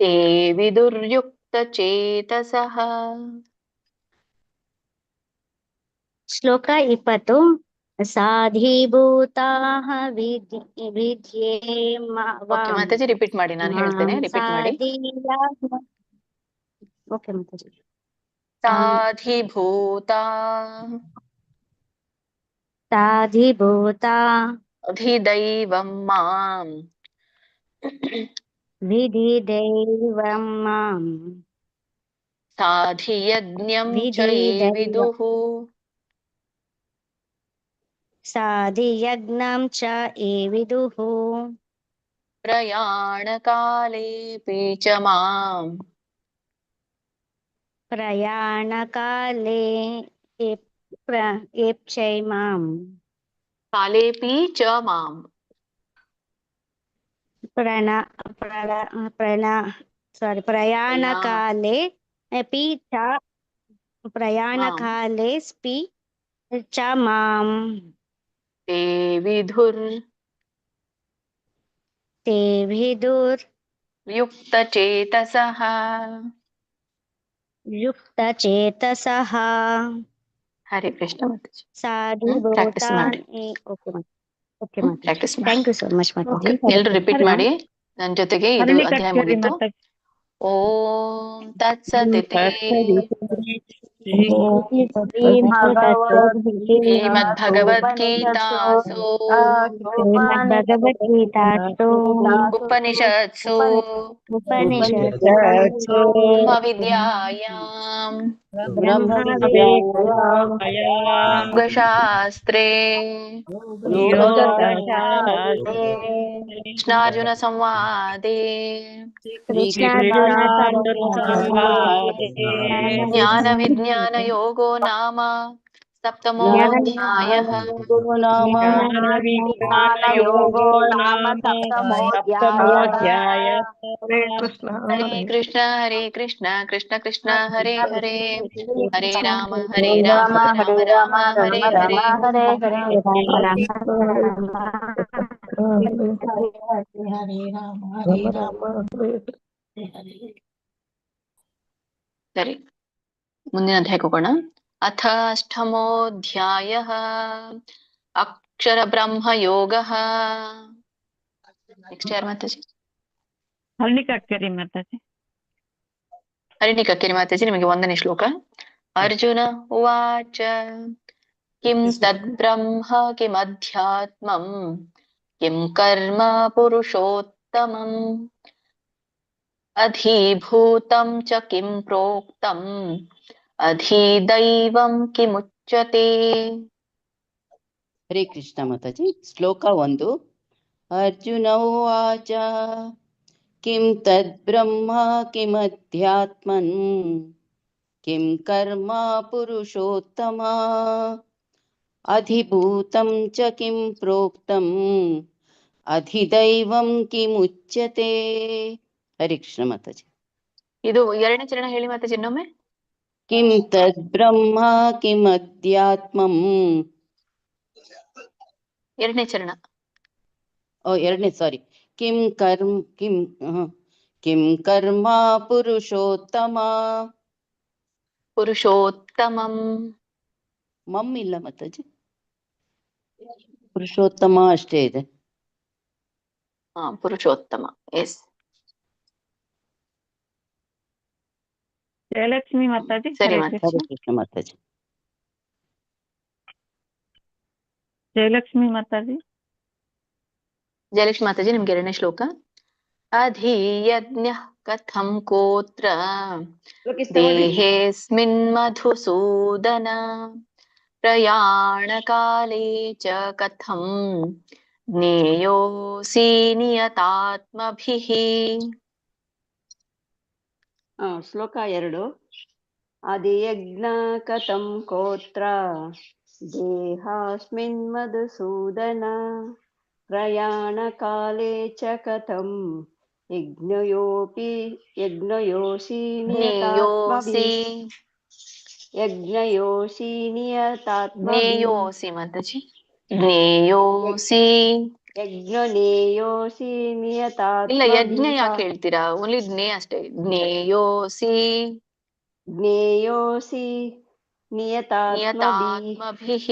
ತೇ ವಿದುರ್ಯುಕ್ತಚೇತಸಃ. ಶ್ಲೋಕ 20. ಸಾಧಿಭೂತಾಃ ವಿದ್ಯೇ ಓಕೆ ಮಾತಾಜಿ, ರಿಪೀಟ್ ಮಾಡಿ, ನಾನು ಹೇಳ್ತೇನೆ, ರಿಪೀಟ್ ಮಾಡಿ. ಓಕೆ ಮಾತಾಜಿ. ಸಾಧಿಭೂತಾ ಅಧಿದೈವಂ ಮಾಂ ವಿಧಿದೈವಂ ಮಾಂ ಸಾಧಿಯಜ್ಞಂ ಚ ಯೇ ವಿದುಃ ಸಾಧಿಯಜ್ಞಂ ಚ ಯೇ ವಿದುಃ ಪ್ರಯಾಣಕಾಲೇಪಿ ಚ ಮಾಂ ಪ್ರಯಾಣಕಾಲೇ ಮಾಂ ಕಾಲೇಪಿ ಚ ಮಾಂ ಪ್ರಯಾಣಕಾಲೇ ಅಪಿ ಚ ಪ್ರಯಾಣಕಾಲೇ ಸ್ಪಿ ಚ ಮಾಂ ತೇ ವಿದುರ್ ಯುಕ್ತಚೇತಸಃ. ಯುಕ್ತಚೇತಸಃ. ಹರೇ ಕೃಷ್ಣ ಮಾತಾಜಿ. ಸಾಧಿಭೂತಾ. ಓಕೆ ಮಾತಾಜಿ. ಪ್ರಾಕ್ಟೀಸ್ ಮಾಡಿ. ಥ್ಯಾಂಕ್ ಯು ಸೋ ಮಚ್ ಮಾತಾಜಿ. ಎಲ್ರು ರಿಪೀಟ್ ಮಾಡಿ ನನ್ನ ಜೊತೆಗೆ. ಇದು ಅಧ್ಯಾಯ ಮುಗೀತು. ಓಂ ತತ್ಸದಿತಿ ಶ್ರೀಮದ್ಭಗವದ್ಗೀತಾಸು ಉಪನಿಷತ್ಸು ಬ್ರಹ್ಮವಿದ್ಯಾಯಾಂ ಯೋಗಶಾಸ್ತ್ರೇ ಕೃಷ್ಣಾರ್ಜುನ ಸಂವಾದೇ ಜ್ಞಾನ ವಿಜ್ಞಾನ ಯೋಗೋ ನಾಮ ಸಪ್ತಮೋಧ್ಯಾಯಃ. ಹರೇ ಕೃಷ್ಣ ಹರೇ ಕೃಷ್ಣ ಕೃಷ್ಣ ಕೃಷ್ಣ ಹರೇ ಹರೇ ಹರೇ ರಾಮ ರಾಮ ರಾಮ ಹರೇ ಹರೇ. ಸರಿ, ಮುಂದಿನ ಅಧ್ಯಾಯಕ್ಕೆ ಹೋಗೋಣ. ಅಥ ಅಷ್ಟಮೋಧ್ಯಾಯಃ ಅಕ್ಷರ ಬ್ರಹ್ಮ ಯೋಗಃ. ನೆಕ್ಸ್ಟ್ ಯಾರು ಮಾತಾಜಿ? ಹರಣಿಕಕ್ಕರಿ ಮಾತಾಜಿ. ಹರಿಣಿಕಕ್ಕೇರಿ ಮಾತಾಜಿ, ನಿಮಗೆ 1ನೇ ಶ್ಲೋಕ. ಅರ್ಜುನ ಉವಾಚ ಕಿಂ ತದ್ಬ್ರಹ್ಮ ಕಿಮಧ್ಯಾತ್ಮಂ ಕಿಂ ಕರ್ಮ ಪುರುಷೋತ್ತಮಂ ಅಧಿಭೂತಂ ಚ ಕಿಂ ಪ್ರೋಕ್ತಂ ಅಧಿದೈವಂ ಕಿಮುಚ್ಯತೆ. ಹರೇ ಕೃಷ್ಣ ಮಾತಾಜಿ. ಶ್ಲೋಕ 1. ಅರ್ಜುನ ಉವಾಚ ಕಿಂ ತದ್ಬ್ರಹ್ಮ ಕಿಮಧ್ಯಾತ್ಮನ್ ಕಿಂ ಕರ್ಮ ಪುರುಷೋತ್ತಮ ಅಧಿಭೂತಂ ಚ ಕಿಂ ಪ್ರೋಕ್ತಂ ಅಧಿದೈವಂ ಕಿಮುಚ್ಯತೆ. ಹರೇ ಕೃಷ್ಣ ಮಾತಾಜಿ. ಇದು 2ನೇ ಚರಣ ಹೇಳಿ ಮಾತಾಜಿ ಇನ್ನೊಮ್ಮೆ. ಕಿಂ ತದ್ಬ್ರಹ್ಮ ಕಿಮಧ್ಯಾತ್ಮಂ. 2ನೇ ಚರಣ. 2ನೇ ಸಾರಿ. ಕಿಂ किं कर्म पुरुषोत्तम ಪುರುಷೋತ್ತಮಂ ಮಮ್ ಇಲ್ಲ ಮಾತಾಜಿ, ಪುರುಷೋತ್ತಮ ಅಷ್ಟೇ ಇದೆ. ಪುರುಷೋತ್ತಮ. ಎಸ್. ಜಯಲಕ್ಷ್ಮಿ ಮಾತಾಜಿ. ಸರಿ ಹರೇ ಮಾತಾಜಿ. ಕೃಷ್ಣ. ಹರೇ ಕೃಷ್ಣ ಮಾತಾಜಿ. ಜಯಲಕ್ಷ್ಮಿ ಮಾತಾಜಿ. ಜಯಲಕ್ಷ್ಮಿ ಮಾತಾಜಿ, ನಿಮ್ಗೆ 2ನೇ ಶ್ಲೋಕ. ಅಧಿಯಜ್ಞ ಕಥಂ ಕೋತ್ರ ದೇಹೇಸ್ಮಿನ್ ಮಧುಸೂದನ ಪ್ರಯಾಣ ಕಾಲೇ ಚ ಕಥಂ ಜ್ಞೇಯೋಸಿ ನಿಯತಾತ್ಮಭಿಃ. ಶ್ಲೋಕ 2. ಅಧಿಯಜ್ಞ ಕಥಂ ಕೋತ್ರ ದೇಹಾಸ್ಮಿನ್ ಮಧುಸೂದನ ಪ್ರಯಾಣ ಕಾಲೇ ಚ ಕಥಂ ಯಜ್ಞಯೋಸಿ ನಿಯತಾತ್ಮಭಿಃ. ಜ್ಞೇಯೋಸಿ ಮಾತಾಜಿ. ಜ್ಞೇಯೋಸಿ. ಯಜ್ಞನೇಯೋಸಿ ಇಲ್ಲ, ಯಜ್ಞ ನಿಯತಾತ್ಮಭಿಃ. ಯಾಕೆ ಹೇಳ್ತೀರಾ? ಓನ್ಲಿ ಜ್ಞೇ ಅಷ್ಟೇ. ಜ್ಞೇಯೋಸಿ ನಿಯತಾತ್ಮಭಿಃ.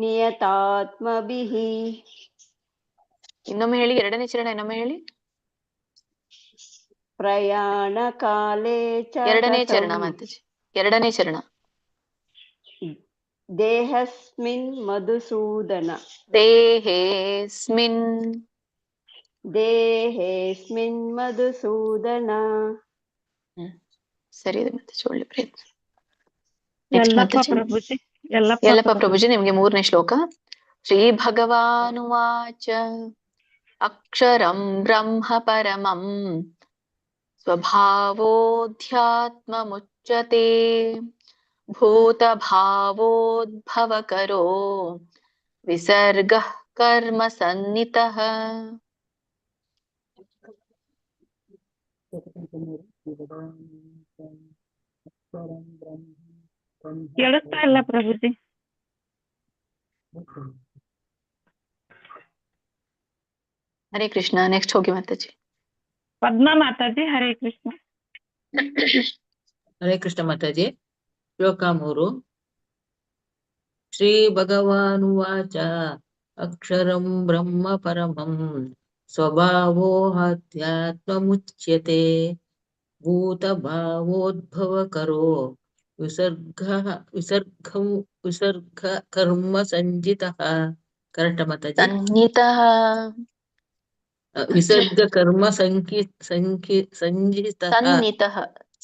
ನಿಯತಾತ್ಮಭಿಃ. ಇನ್ನೊಮ್ಮೆ ಹೇಳಿ, 2ನೇ ಚರಣ ಇನ್ನೊಮ್ಮೆ ಹೇಳಿ. ಪ್ರಯಾಣ ಕಾಲೇ ಚ 2ನೇ ಕಥಂ ಚರಣ ಮಾತಾಜಿ. 2ನೇ ಚರಣ. ದೇಹಸ್ಮಿನ್ ಮಧುಸೂದನ ದೇಹೇಸ್ಮಿನ್ ಮಧುಸೂದನ. ಸರಿ ಇದೆ ಮಾತಾಜಿ, ಒಳ್ಳೆ ಪ್ರಯತ್ನ. ನೆಕ್ಸ್ಟ್ ಯಲ್ಲಪ್ಪ ಮಾತಾಜಿ. ಪ್ರಭುಜಿ. ಯಲ್ಲಪ್ಪ ಪ್ರಭುಜಿ, ನಿಮ್ಗೆ 3ನೇ ಶ್ಲೋಕ. ಶ್ರೀ ಭಗವಾನುವಾಚ ಅಕ್ಷರಂ ಬ್ರಹ್ಮ ಪರಮಂ ಸ್ವಭಾವೋಧ್ಯಾತ್ಮಮುಚ್ಯತೆ ಭೂತಭಾವೋದ್ಭವಕರೋ ವಿಸರ್ಗಃ ಕರ್ಮ ಸನ್ನಿತಃ. ಕೇಳಿಸ್ತಾ ಇಲ್ಲ ಪ್ರಭುಜಿ. ಹರೇ ಕೃಷ್ಣ. ನೆಕ್ಸ್ಟ್ ಹೋಗಿ ಮಾತಾಜಿ. ಪದ್ಮಾ ಮಾತಾಜಿ. ಹರೇ ಕೃಷ್ಣ. ಹರೇ ಕೃಷ್ಣ ಮಾತಾಜಿ. ಶ್ಲೋಕ 3. ಶ್ರೀ ಭಗವಾನುವಾಚ ಅಕ್ಷರಂ ಬ್ರಹ್ಮ ಪರಮಂ ಸ್ವಭಾವೋಹಾಧ್ಯಾತ್ಮಮುಚ್ಯತೆ ಭೂತಭಾವೋದ್ಭವಕರೋ ವಿಸರ್ಗ ಕರ್ಮ ಸಂಜಿತಃ. ಕರೆಕ್ಟ್ ಮಾತಾಜಿ? ಸನ್ನಿತಃ. ವಿಸರ್ಗ ಕರ್ಮ ಸಂಜಿತಃ.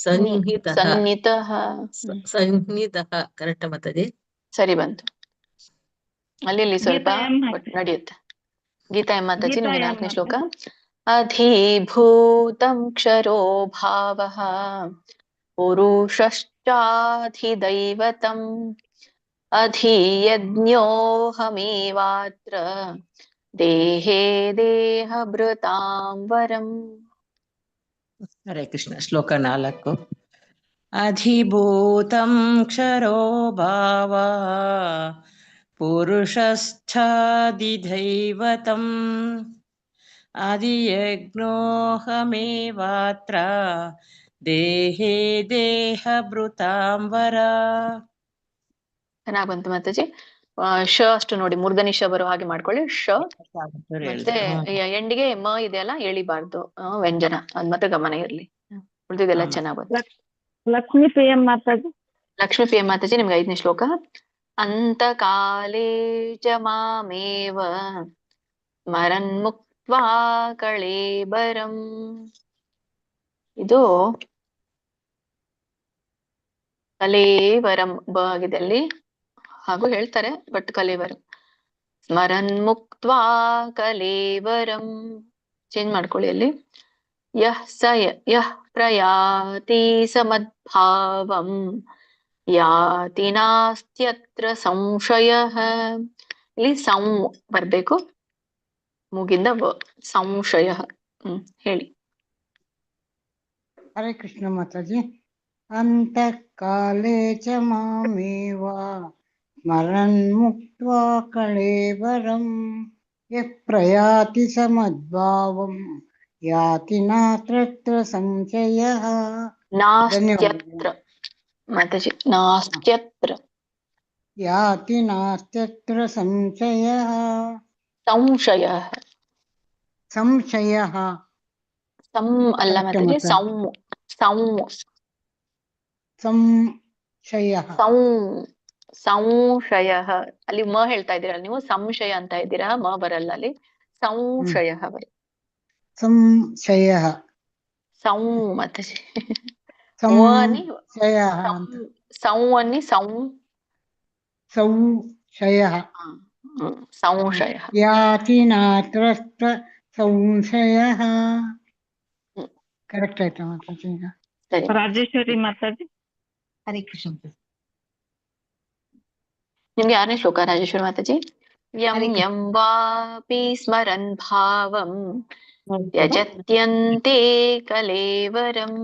ಸನ್ನಿತಃ. ಕರೆಕ್ಟ್ ಮಾತಾಜಿ? ಸರಿ ಬಂತು. ಅಲ್ಲಿ ಸ್ವಲ್ಪ ಗೀತಾ ಎಂ ಬಟ್ ನಡೆಯುತ್ತೆ. ಗೀತಾ ಎಂ ಮಾತಾಜಿ, ಗೀತಾ ನಿಮ್ಗೆ ಎಂ 4ನೇ ಶ್ಲೋಕ. ಅಧಿಭೂತಂ ಕ್ಷರೋ ಭಾವಃ ಪುರುಷಶ್ಚಾಧಿದೈವತಂ ಅಧಿಯಜ್ಞೋಹಮೇವಾತ್ರ ದೇಹೇ ದೇಹಭೃತಾಂ ವರಂ. ಹರೇ ಕೃಷ್ಣ. ಶ್ಲೋಕ 4. ಅಧಿಭೂತಂ ಕ್ಷರೋ ಭಾವ ಪುರುಷಶ್ಚಾದಿದೈವತಂ ಅಧಿಯಜ್ಞೋಹಮೇವಾತ್ರ ದೇಹೇ ದೇಹಭೃತಾಂ ವರ. ಚೆನ್ನಾಗ್ ಬಂತು ಮಾತಾಜಿ. ಶ ಅಷ್ಟು ನೋಡಿ, ಮೂರ್ಧನಿ ಶ ಬರೋ ಹಾಗೆ ಮಾಡ್ಕೊಳ್ಳಿ. ಶ ಮತ್ತೆ ಎಂಡಿಗೆ ಮ ಇದೆಯಲ್ಲ, ಎಳಿಬಾರ್ದು ವ್ಯಂಜನ. ಅದ್ ಮತ್ತೆ ಗಮನ ಇರ್ಲಿ. ಉಳಿದಿದೆಲ್ಲ ಚೆನ್ನಾಗ್ ಬಂತು. Lakshmi P M Mataji. Lakshmi P M Mataji, ನಿಮ್ಗೆ 5ನೇ ಶ್ಲೋಕ. ಅಂತಕಾಲೇ ಚ ಮಾಮೇವ ಸ್ಮರನ್ ಮುಕ್ತ್ವಾ ಕಳೇಬರಂ. ಇದು ಕಲೇವರಂ ಬ ಆಗಿದೆ ಅಲ್ಲಿ, ಹಾಗೂ ಹೇಳ್ತಾರೆ, ಬಟ್ ಕಲೇವರಂ. ಸ್ಮರನ್ ಮುಕ್ತ್ವಾ ಕಲೇವರಂ ಚೇಂಜ್ ಮಾಡ್ಕೊಳ್ಳಿ ಅಲ್ಲಿ. ಯಃ ಪ್ರಯಾತಿ ಸಮದ್ಭಾವಂ ಯಾತಿ ನಾಸ್ತ್ಯತ್ರ ಸಂಶಯಃ. ಇಲ್ಲಿ ಸಂ ಬರ್ಬೇಕು, ಮೂಗಿಂದ ಸಂಶಯ. ಹೇಳಿ. ಹರೇ ಕೃಷ್ಣ ಮಾತಾಜಿ. ಅಂತಃಕಾಲೇ ಚ ಮಾಮೇವ ಸ್ಮರನ್ ಮುಕ್ತ್ವಾ ಕಳೇಬರಂ ಯಃ ಪ್ರಯಾತಿ ಸಮದ್ಭಾವಂ याति नात्रत्र संशयः नास्त्यत्र धन्यवादः माताजी नास्त्यत्र याति नास्त्यत्र संशयः संशयः संशयः सं ಅಲ್ಲ ಕರೆಕ್ಟ್ ಮಾತಾಜಿ ಮಾತಾ ಸಂ ಸಂ ಸಂಶಯಃ ಸಂ ಸಂಶಯಃ ಅಲ್ಲಿ ಮ ಹೇಳ್ತಾ ಇದ್ದೀರಾ ನೀವು ಸಂಶಯ ಅಂತ ಇದ್ದೀರಾ ಮ ಬರಲ್ಲ ಅಲ್ಲಿ ಸಂಶಯಃ ಬರುತ್ತೆ ಸಂಶಯಃ ಸಂ ಮಾತಾಜಿ ವ ಅನ್ನಿ ಸಂಶಯಃ ಅಂತ ಸಂ ಅನ್ನಿ ಸಂ ಸಂಶಯಃ ಸಂಶಯಃ ಯಾತಿ ನಾತ್ರತ್ರ ಸಂಶಯಃ ಕರೆಕ್ಟ್ ಆಯ್ತಾ ಮಾತಾಜಿ ಈಗ ಸರಿ ರಾಜೇಶ್ವರಿ ಮಾತಾಜಿ. ಹರೇ ಕೃಷ್ಣ ನಿಮ್ಗೆ ಯಾರನೇ ಶ್ಲೋಕ ರಾಜೇಶ್ವರಿ ಮಾತಾಜಿ? ಯಂ ಹರೇ ಕೃಷ್ಣ. ಯಂ ವಾಪಿ ಸ್ಮರನ್ ಭಾವಂ ತ್ಯಜತ್ಯಂತೆ ಕಲೇವರಂ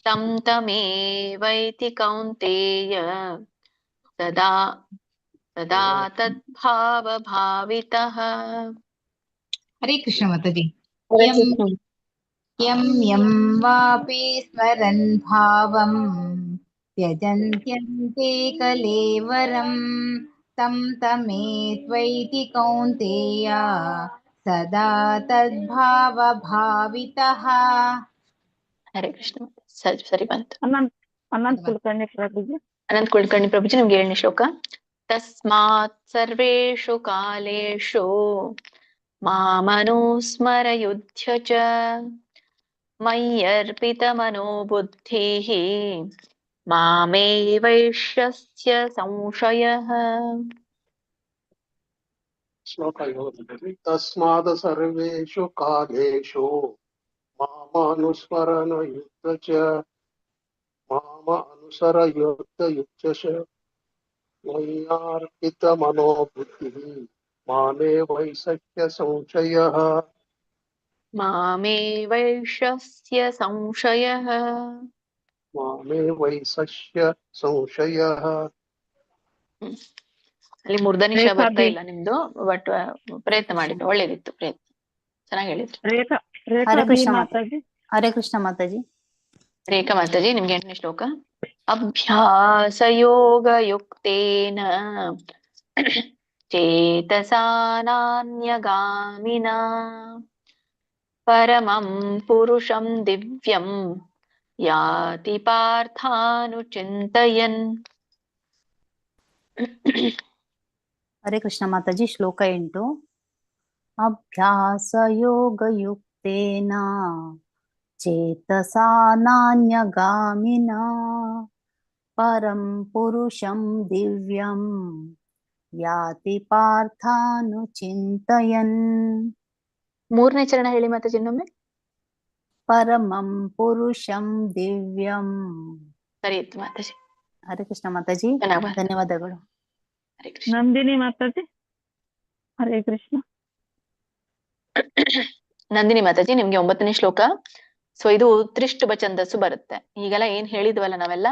तं तमेवैति कौन्तेय सदा सदा तद्भावभावितः. हरे कृष्ण माताजी. यं यं वापि स्मरन् भावं त्यजन्त्यन्ते कलेवरं तं तमेत्वैति कौन्तेय सदा तद्भावभावितः. ಹರೇ ಕೃಷ್ಣ. ಸರಿ ಬಂತು. ಅನಂತ್ ಕುಲಕರ್ಣಿ ಪ್ರಭುಜಿ. ಅನಂತ್ ಕುಲಕರ್ಣಿ ಪ್ರಭುಜಿ ನಿಮ್ಗೆ 7ನೇ ಶ್ಲೋಕ. ತಸ್ಮಾತ್ ಸರ್ವೇಷು ಕಾಲೇಷು ಮಾಮನುಸ್ಮರಯುಧ್ಯ ಚ ಮಯ್ಯರ್ಪಿತಮನೋ ಬುದ್ಧಿಃ ಮಾಮೇ ವೈಶ್ಯಸ್ಯ ಸಂಶಯಃ. ಶ್ಲೋಕ 7. ತಸ್ಮಾದ್ ಸರ್ವೇಷು ಕಾಲೇಷು ಮಾಮನುಸ್ಮರಣ ಯುಕ್ತ ಚ ಮಾಮ ಅನುಸರ ಯುಕ್ತ ಚ ಮಯ್ಯಾರ್ಪಿತ ಮನೋ ಬುದ್ಧಿಃ ಮಾಮೇ ವೈಸಖ್ಯ ಸಂಶಯಃ. ಮಾಮೇ ವೈಶ್ಯಸ್ಯ ಸಂಶಯಃ. ಮಾಮೇ ವೈಸಸ್ಯ ಸಂಶಯಃ. ಅಲ್ಲಿ ಮೂರ್ಧನಿಶ ಬರ್ತಾ ಇಲ್ಲ ನಿಮ್ದು, ಬಟ್ ಪ್ರಯತ್ನ ಮಾಡಿದ್ದು ಒಳ್ಳೇದಿತ್ತು. ಪ್ರಯತ್ನ ಚೆನ್ನಾಗಿ ಹೇಳಿದ್ರು. हरे कृष्ण माताजी. हरे कृष्ण माताजी. ರೇಖಾ ಮಾತಾಜಿ ನಿಮ್ಗೆ 8ನೇ ಶ್ಲೋಕ. ಅಭ್ಯಾಸ ಯೋಗ ಯುಕ್ತೇನ ಚೇತಸಾ ನಾನ್ಯಗಾಮಿನ ಪರಮಂ ಪುರುಷಂ ದಿವ್ಯಂ ಯಾತಿ ಪಾರ್ಥಾನುಚಿಂತಯನ್. हरे कृष्ण माताजी. श्लोक 8. अभ्यासयोगयुक्तेन चेतसा नान्यगामिना परं पुरुषं दिव्यं याति पार्थानुचिन्तयन्. 3ನೇ ಚರಣ ಹೇಳಿ ಮಾತಾಜಿ ಇನ್ನೊಮ್ಮೆ. परमं पुरुषं दिव्यं. ಸರಿ ಇತ್ತು ಮಾತಾಜಿ. हरे कृष्ण माताजी. ಧನ್ಯವಾದಗಳು. ಹರೇ ಕೃಷ್ಣ. ನಂದಿನಿ ಮಾತಾಜಿ. ಹರೇ ಕೃಷ್ಣ. ನಂದಿನಿ ಮಾತಾಜಿ ನಿಮ್ಗೆ 9ನೇ ಶ್ಲೋಕ. ಸೊ ಇದು ತ್ರಿಷ್ಟುಭ ಛಂದಸ್ಸು ಬರುತ್ತೆ. ಈಗೆಲ್ಲ ಏನ್ ಹೇಳಿದ್ವಲ್ಲ ನಾವೆಲ್ಲ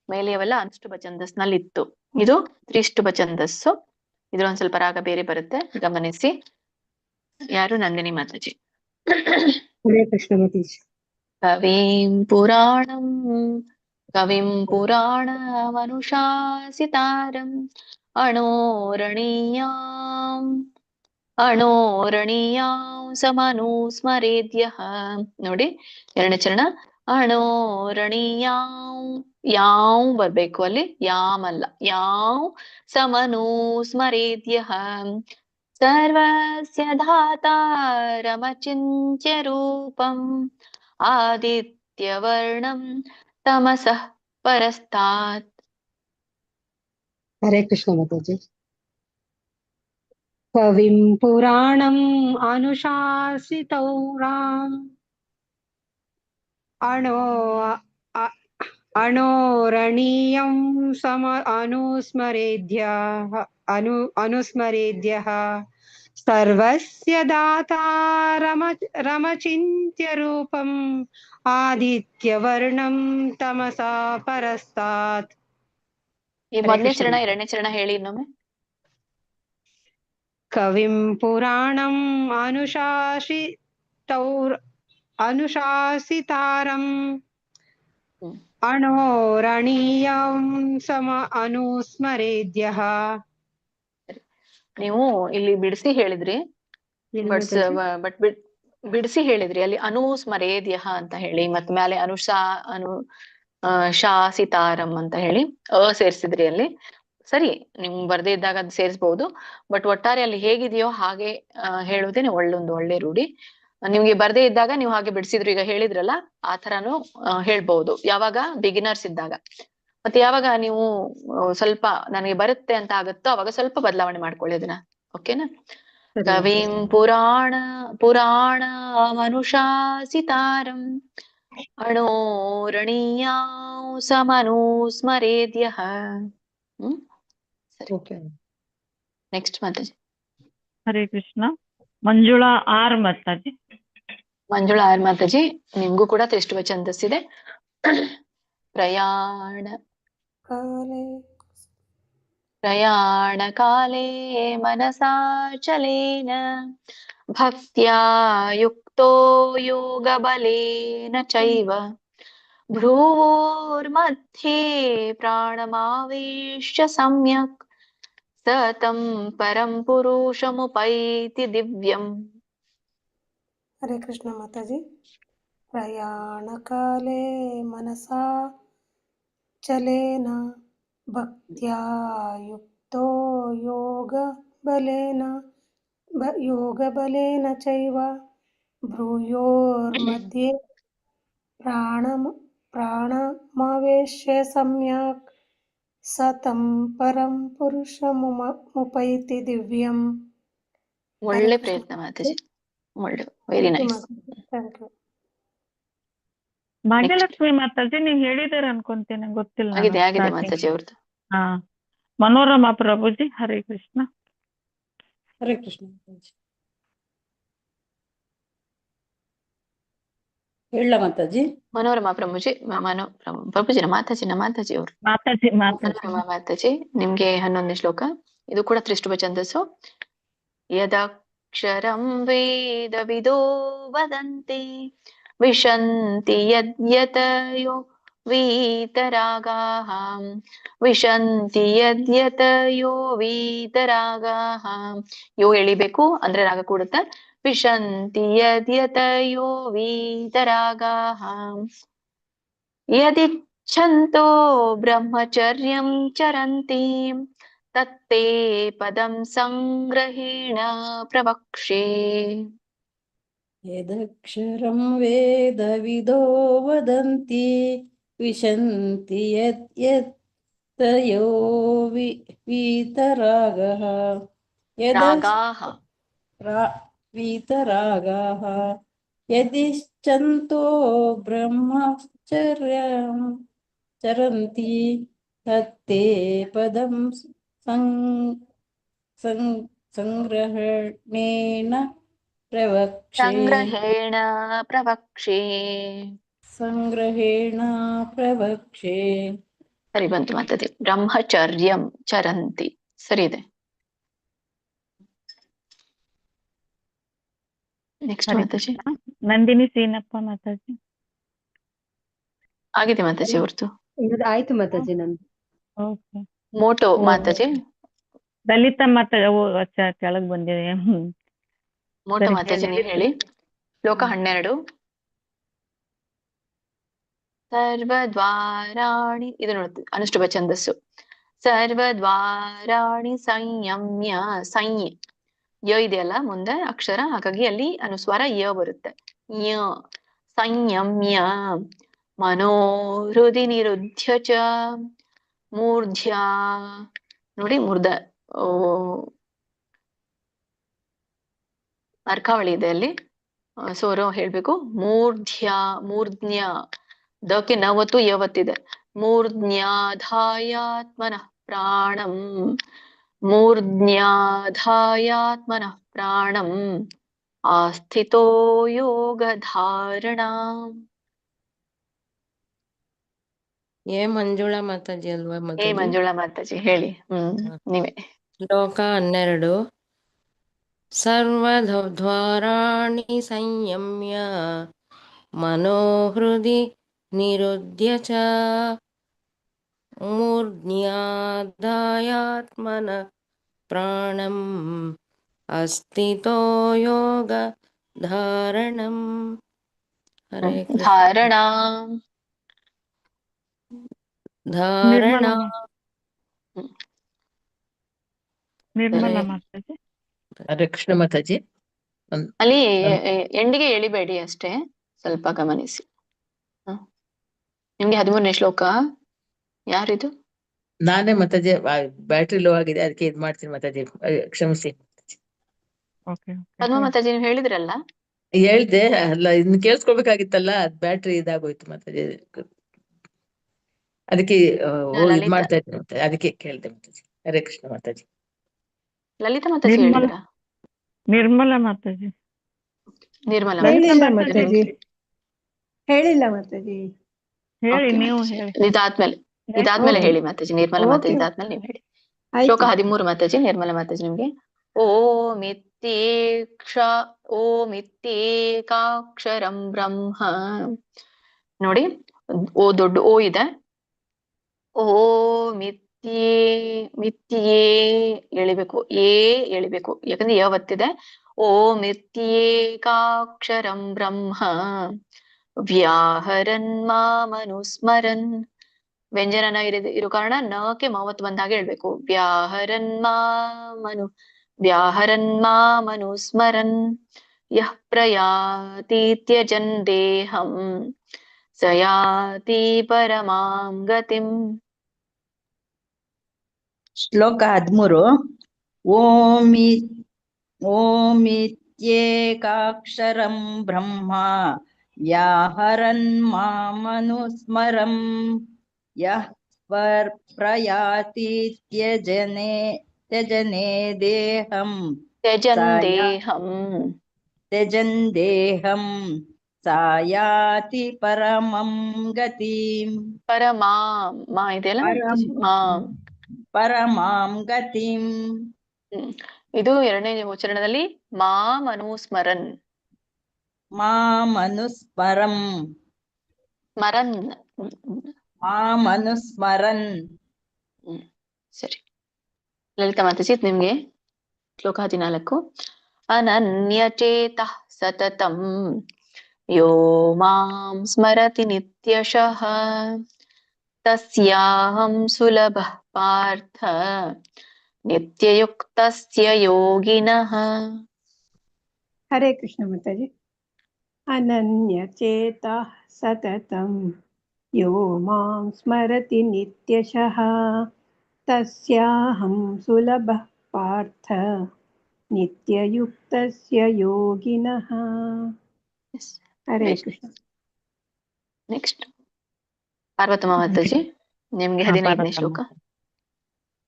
ಮೇಲೆಯವೆಲ್ಲ ಅನುಷ್ಟುಭ ಛಂದಸ್ನಲ್ಲಿ ಇತ್ತು. ಇದು ತ್ರಿಷ್ಟುಭ ಛಂದಸ್ಸು. ಇದ್ರ ಒಂದ್ ಸ್ವಲ್ಪ ರಾಗ ಬೇರೆ ಬರುತ್ತೆ, ಗಮನಿಸಿ. ಯಾರು? ನಂದಿನಿ ಮಾತಾಜಿ. ಹರೇ ಕೃಷ್ಣ ಮಾತಾಜಿ. ಕವಿಂ ಪುರಾಣಮನುಶಾಸಿತಾರಂ ಅಣೋರಣೀಯಾಂ ಸಮನುಸ್ಮರೇದ್ಯಃ. ನೋಡಿ 2ನೇ ಚರಣ. ಅಣೋರಣೀಯಾಂ, ಯಾವ್ ಬರ್ಬೇಕು ಅಲ್ಲಿ, ಯಾಮ್ ಅಲ್ಲ, ಯಾವ್ ಸಮನುಸ್ಮರೇದ್ಯಃ ಸರ್ವಸ್ಯ ಧಾತಾರಮಚಿಂತ್ಯ ರೂಪಂ ಆದಿತ್ಯವರ್ಣಂ ತಮಸಃ ಪರಸ್ತಾತ್. ಹರೇ ಕೃಷ್ಣ ಮಾತಾಜಿ. ಕವಿಂ ಪುರಾಣಂ ಅನುಶಾಸಿತೌರಾಂ ಅಣೋರಣೀಯಂ ಸಮ ಅನುಸ್ಮರೇದ್ಯಃ ಸರ್ವಸ್ಯ ದಾತಾರಮಚಿಂತ್ಯ ರೂಪಂ ಆದಿತ್ಯವರ್ಣಂ ತಮಸಾ ಪರಸ್ತಾತ್. ಈ 1ನೇ ಚರಣ 2ನೇ ಚರಣ ಹೇಳಿ ಇನ್ನೊಮ್ಮೆ. ಕವಿಂ ಪುರಾಣಂ तौर् अनुशासितारम् अणोरणीयं सम अनुस्मरेद्यः. ನೀವು ಇಲ್ಲಿ ಬಿಡಿಸಿ ಹೇಳಿದ್ರಿ, ಬಟ್ ಬಿಡಿಸಿ ಹೇಳಿದ್ರಿ ಅಲ್ಲಿ ಅನುಸ್ಮರೇದ್ಯ ಅಂತ ಹೇಳಿ, ಮತ್ ಮೇಲೆ ಶಾಸಿತಾರಂ ಅಂತ ಹೇಳಿ ಸೇರ್ಸಿದ್ರಿ ಅಲ್ಲಿ. ಸರಿ, ನಿಮ್ ಬರ್ದೇ ಇದ್ದಾಗ ಅದು ಸೇರಿಸಬಹುದು, ಬಟ್ ಒಟ್ಟಾರೆ ಅಲ್ಲಿ ಹೇಗಿದೆಯೋ ಹಾಗೆ ಹೇಳುವುದೇನೆ ಒಳ್ಳೆ ರೂಢಿ. ನಿಮ್ಗೆ ಬರ್ದೇ ಇದ್ದಾಗ ನೀವು ಹಾಗೆ ಬಿಡಿಸಿದ್ರು, ಈಗ ಹೇಳಿದ್ರಲ್ಲ ಆ ತರಾನು ಹೇಳ್ಬಹುದು ಯಾವಾಗ ಬಿಗಿನರ್ಸ್ ಇದ್ದಾಗ. ಮತ್ತೆ ಯಾವಾಗ ನೀವು ಸ್ವಲ್ಪ ನನಗೆ ಬರುತ್ತೆ ಅಂತ ಆಗುತ್ತೋ ಅವಾಗ ಸ್ವಲ್ಪ ಬದಲಾವಣೆ ಮಾಡ್ಕೊಳ್ಳಿ ಅದನ್ನ. ಓಕೆನಾ? ಕವಿಂ ಪುರಾಣ ಮನುಷಾಸಿತಾರಂ ಅಣೋರಣೀಯಾಂ ಸಮನುಸ್ಮರೇದ್ಯಃ. ಸರಿ, next Mataji. Hare Krishna. Manjula R Mataji. Manjula R Mataji, ನಿಮ್ಗೂ ಕೂಡ ತ್ರಿಷ್ಟುವ ಛಂದಸ್ಸಿದೆ. ಪ್ರಯಾಣ ಕಾಲೇ ಮನಸಾಚಲೇನ ಭಕ್ತ್ಯಾ ಯುಕ್ತೋ ಯೋಗ ಬಲೇನ ಚೈವ ಭ್ರುವೋರ್ಮಧ್ಯೆ ಪ್ರಾಣಮಾವೇಶ್ಯ ಸಮ್ಯಕ್ ಸತಂ ಪರಂ ಪುರುಷಮುಪೈತಿ ದಿವ್ಯಂ. ಹರೇ ಕೃಷ್ಣ ಮಾತಾಜಿ. ಪ್ರಯಾಣ ಕಾಲೇ ಮನಸಾ ಚಲೇನ ಭಕ್ತ್ಯಾ ಯುಕ್ತೋ ಯೋಗ ಬಲೇನ ಚೈವ ಭ್ರೂಯೋರ್ಮಧ್ಯೆ ಪ್ರಾಣಮಾವೇಶ್ಯ ಸಮ್ಯಕ್ ಸತಂ ಪರಂ ಪುರುಷಮುಪೈತಿ ದಿವ್ಯಂ. ಒಳ್ಳೆ ಪ್ರಯತ್ನ ಮಾತಾಜಿ, ಒಳ್ಳೆ, very nice. Thank you. Bhagyalakshmi ಮಾತಾಜಿ ನೀವು ಹೇಳಿದಾರೆ ಅನ್ಕೊಂತೀನಿ, ಗೊತ್ತಿಲ್ಲ. ಆಗಿದೆ ಮಾತಾಜಿ ಅವ್ರದ್ದು. ಹಾ, ಮನೋರಮಾ ಪ್ರಭುಜಿ. ಹರೇ ಕೃಷ್ಣ. ಹರೇ ಕೃಷ್ಣ ಮಾತಾಜಿ. ಹೇಳ ಮಾತಾಜಿ. ಮನೋರಮಾ ಪ್ರಭುಜಿ, ಮಾತಾಜಿ ಅವರು. ಮಾತಾಜಿ, ನಿಮ್ಗೆ 11ನೇ ಶ್ಲೋಕ. ಇದು ಕೂಡ ತ್ರಿಷ್ಟುಭ ಛಂದಸ್ಸು. ಯದಕ್ಷರಂ ವೇದ ವಿದೋ ವದಂತಿ ವಿಶಂತಿ ಯದ್ಯತಯೋ ವೀತರಾಗಾಃ ವಿಶಂತಿ ಯದ್ಯತಯೋ ವೀತರಾಗಾಃ. ಯೋ ಎಳಿಬೇಕು ಅಂದ್ರೆ ರಾಗ ಕೂಡುತ್ತೆ. ವಿಶಂತಿ ಯದ್ಯತಯೋ ವೀತರಾಗಾಃ ಯದಿಚ್ಛಂತೋ ಬ್ರಹ್ಮಚರ್ಯಂ ಚರಂತಿ ತತ್ತೇ ಪದಂ ಸಂಗ್ರಹೇಣ ಪ್ರವಕ್ಷೇ. ಯದಕ್ಷರಂ ವೇದ ವಿದೋ ವದಂತಿ ವಿಶಂತಿ ಯದ್ಯತಯೋ ವೀತರಾಗಃ ವೀತರಾಗಃ ಯದಿಶ್ಚಂತೋ ಬ್ರಹ್ಮಚರ್ಯಂ ಚರಂತಿ ತತ್ತೇ ಪದಂ ಸಂಗ್ರಹಣೇನ ಪ್ರವಕ್ಷೇ. ಸರಿ ಬಂತು ಮಾತಾಜಿ. ಬ್ರಹ್ಮಚರ್ಯಂ ಚರಂತಿ ಸರಿ ಇದೆ. ನೆಕ್ಸ್ಟ್ ಮಾತಾಜಿ. ನಂದಿನಿ ಸೀನಪ್ಪ ಮಾತಾಜಿ. ಆಗಿದೆ ಮಾತಾಜಿ ಅವ್ರದ್ದು. ಆಯ್ತು ಮಾತಾಜಿ ನಂದು. ಮೋಟೋ ಮಾತಾಜಿ. ದಲಿತ ಮಾತಾಜಿ ಕೆಳಗ್ ಬಂದಿದೆ. ಮೋಟೋ ಮಾತಾಜಿ ನೀವು ಹೇಳಿ. ಶ್ಲೋಕ 12. ಸರ್ವದ್ವಾರಾಣಿ, ಇದು ನೋಡಿ ಅನುಷ್ಠುಭ ಛಂದಸ್ಸು. ಸರ್ವದ್ವಾರಾಣಿ ಸಂಯಮ್ಯ, ಯ ಇದೆಯಲ್ಲ ಮುಂದೆ ಅಕ್ಷರ, ಹಾಗಾಗಿ ಅಲ್ಲಿ ಅನುಸ್ವಾರ ಯ ಬರುತ್ತೆ. ಯ ಸಂಯಮ್ಯ ಮನೋಹೃದಿ ನಿರುದ್ಧ್ಯ ಚ ಮೂರ್ಧ್ಯ, ನೋಡಿ ಅರ್ಕಾವಳಿ ಇದೆ ಅಲ್ಲಿ, ಸೋರೋ ಹೇಳ್ಬೇಕು. ಮೂರ್ಧ್ಯ ದಕ್ಕೆ ನವತ್ತು ಯವತ್ತಿದೆ. ಮೂರ್ಧ್ಯಾಧಾಯಾತ್ಮನಃ ಪ್ರಾಣಂ, ಮೂರ್ಧ್ಯಾಧಾಯಾತ್ಮನಃ ಪ್ರಾಣಂ ಆಸ್ಥಿತೋ ಯೋಗ ಧಾರಣಾ. ಮಂಜುಳಾ ಮಾತಾಜಿ ಅಲ್ವಾ? ಮಂಜುಳಾ ಮಾತಾಜಿ ಹೇಳಿ. ನೀವೇ. ಶ್ಲೋಕ 12. सर्वद्वाराणि संयम्य मनोहृदि निरुध्य च मूर्ध्याधायात्मन प्राणम् अस्थितो योग धारणम्. हरे कृष्ण. ಧಾರಣಾ ಧಾರಣಾ. ನಿರ್ಮಲಾ ಮಾತಾಜಿ. ಹರೇ ಕೃಷ್ಣ ಮಾತಾಜಿ. ಅಲ್ಲಿ ಎಂಡಿಗೆ ಎಳಿಬೇಡಿ ಅಷ್ಟೇ, ಸ್ವಲ್ಪ ಗಮನಿಸಿ. ನಿಮ್ಗೆ 13ನೇ ಶ್ಲೋಕ ಯಾರಿದು? ನಾನೇ ಮಾತಾಜಿ. ಬ್ಯಾಟ್ರಿ ಲೋ ಆಗಿದೆ, ಅದಕ್ಕೆ ಇದ್ ಮಾಡ್ತೀನಿ ಮಾತಾಜಿ, ಕ್ಷಮಿಸಿ. ಪದ್ಮ ಮಾತಾಜಿ ನೀವು ಹೇಳಿದ್ರಲ್ಲ. ಹೇಳ್ದೆ ಅಲ್ಲ, ಇನ್ನು ಕೇಳಿಸ್ಕೊಳ್ಬೇಕಾಗಿತ್ತಲ್ಲ, ಬ್ಯಾಟ್ರಿ ಇದಾಗೋಯ್ತು ಮಾತಾಜಿ, ಅದಕ್ಕೆ ಇದ್ ಮಾಡ್ತಾ ಇದ್ದೆ ಮತ್ತೆ, ಅದಕ್ಕೆ ಕೇಳ್ದೆ ಮಾತಾಜಿ. ಹರೇ ಕೃಷ್ಣ ಮಾತಾಜಿ. ಲಲಿತಾ ಮಾತಾಜಿ ಹೇಳಿದ್ರಾ? ನಿರ್ಮಲಾ ಮಾತಾಜಿ. ನಿರ್ಮಲಾ ಹೇಳಿಲ್ಲ ಮಾತಾಜಿ, ಹೇಳಿಲ್ಲ ಮಾತಾಜಿ. ಹೇಳಿ, ನೀವು ಹೇಳಿ. ಇದಾದ್ಮೇಲೆ ಹೇಳಿ ಮಾತಾಜಿ. ನಿರ್ಮಲಾ ಮಾತಾಜಿ ಇದಾದ್ಮೇಲೆ ನೀವು ಹೇಳಿ. ಶ್ಲೋಕ 13 ಮಾತಾಜಿ. ನಿರ್ಮಲಾ ಮಾತಾಜಿ ನಿಮ್ಗೆ ಓಮಿತ್ಯೇಕಾಕ್ಷರಂ ಬ್ರಹ್ಮ. ನೋಡಿ, ಓ ದೊಡ್ಡ ಓ ಇದೆ. ಓ ಮಿತ್ಯೇ ಎಳಿಬೇಕು, ಎಳಿಬೇಕು, ಯಾಕಂದ್ರೆ ಯಾವತ್ತಿದೆ. ಓ ಮಿತ್ಯೇಕಾಕ್ಷರಂ ಬ್ರಹ್ಮ ವ್ಯಾಹರನ್ ಮಾಮನುಸ್ಮರನ್. ವ್ಯಂಜನನ ಇರೋ ಕಾರಣ ನಕ್ಕೆ ಮಾವತ್ ಬಂದಾಗ ಹೇಳ್ಬೇಕು. ವ್ಯಾಹರನ್ ಮಾಮನುಸ್ಮರನ್ ಯಃ ಪ್ರಯಾತೀತ್ಯಜನ್ ದೇಹಂ ಸಯಾತಿ ಪರಮಾಂ ಗತಿಂ. ಶ್ಲೋಕ 13. ಓಮಿತ್ಯೇಕಾಕ್ಷರಂ ಬ್ರಹ್ಮ ವ್ಯಾಹರನ್ ಮಾಮನುಸ್ಮರಂ ಯಃ ಪ್ರಯಾತಿ ತ್ಯಜನೆ ದೇಹಂ ತ್ಯಜನ್ ದೇಹಂ ಸಾಯಾತಿ ಪರಮಂ ಗತಿಂ. ಪರಮಾಂ ಇದೆಯಲ್ಲ, ಪರಮಾಂ ಗತಿಂ. ಇದು 2ನೇ ಉಚ್ಚಾರಣದಲ್ಲಿ ಮಾಮನುಸ್ಮರನ್. ಮಾಮನುಸ್ಮರಂ. ಮಾಮನುಸ್ಮರನ್. ಸರಿ. ಲಲಿತಾ ಮಾತಾಜಿ ನಿಮ್ಗೆ ಶ್ಲೋಕ 14. ಅನನ್ಯಚೇತಃ ಸತತಂ ಯೋ ಮಾಂ ಸ್ಮರತಿ ನಿತ್ಯಶಃ ತಸ್ಯಾಹಂ ಸುಲಭಃ ಪಾರ್ಥ ನಿತ್ಯಯುಕ್ತಸ್ಯ ಯೋಗಿನಃ. ಹರೇ ಕೃಷ್ಣ ಮಾತಾಜಿ. ಅನನ್ಯಚೇತಃ ಸತತಂ ಯೋ ಮಾಂ ಸ್ಮರತಿ ನಿತ್ಯಶಃ ತಸ್ಯಾಹಂ ಸುಲಭಃ ಪಾರ್ಥ ನಿತ್ಯಯುಕ್ತಸ್ಯ ಯೋಗಿನಃ. ಹರೇ ಕೃಷ್ಣ. ನೆಕ್ಸ್ಟ್ ಪಾರ್ವತಮ್ಮ ಮಾತಾಜಿ ನಿಮ್ಗೆ 15ನೇ ಶ್ಲೋಕ.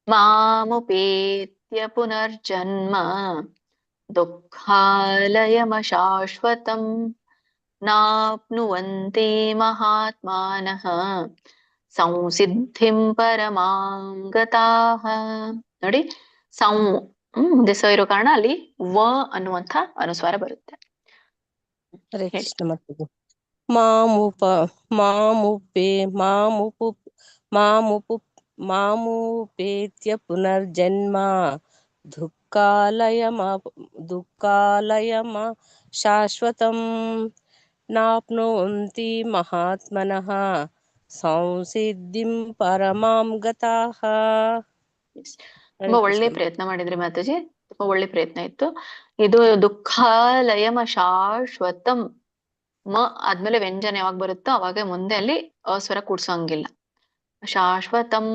ಮಾಮುಪೇತ್ಯ ಪುನರ್ಜನ್ಮ ದುಃಖಾಲಯಮಶಾಶ್ವತಂ ನಾಪ್ನುವಂತಿ ಮಹಾತ್ಮಾನಃ ಸಂಸಿದ್ಧಿಂ ಪರಮಾಂ ಗತಾಃ. ನೋಡಿ, ಮುಂದೆ ಸ ಇರೋ ಕಾರಣ ಅಲ್ಲಿ ವ ಅನ್ನುವಂಥ ಅನುಸ್ವಾರ ಬರುತ್ತೆ. ಹರೇ ಕೃಷ್ಣ ಮಾತಾಜಿ. ಮಾಮುಪೇತ್ಯ ಪುನರ್ಜನ್ಮ ದುಃಖಾಲಯಮ ಶಾಶ್ವತಂ ನಾಪ್ನುವಂತಿ ಮಹಾತ್ಮನಃ ಸಂಸಿದ್ಧಿಂ ಪರಮಾಂ ಗತಾಃ. ತುಂಬಾ ಒಳ್ಳೆ ಪ್ರಯತ್ನ ಮಾಡಿದ್ರಿ ಮಾತಾಜಿ, ತುಂಬಾ ಒಳ್ಳೆ ಪ್ರಯತ್ನ ಇತ್ತು. ಇದು ದುಃಖಾಲಯಮ ಶಾಶ್ವತಂ. ಮ ಆದ್ಮೇಲೆ ವ್ಯಂಜನ ಯಾವಾಗ ಬರುತ್ತೋ ಅವಾಗ ಮುಂದೆ ಅಲ್ಲಿ ಅಸ್ವರ ಕೂಡ್ಸೋಂಗಿಲ್ಲ. ಶಾಶ್ವತಂ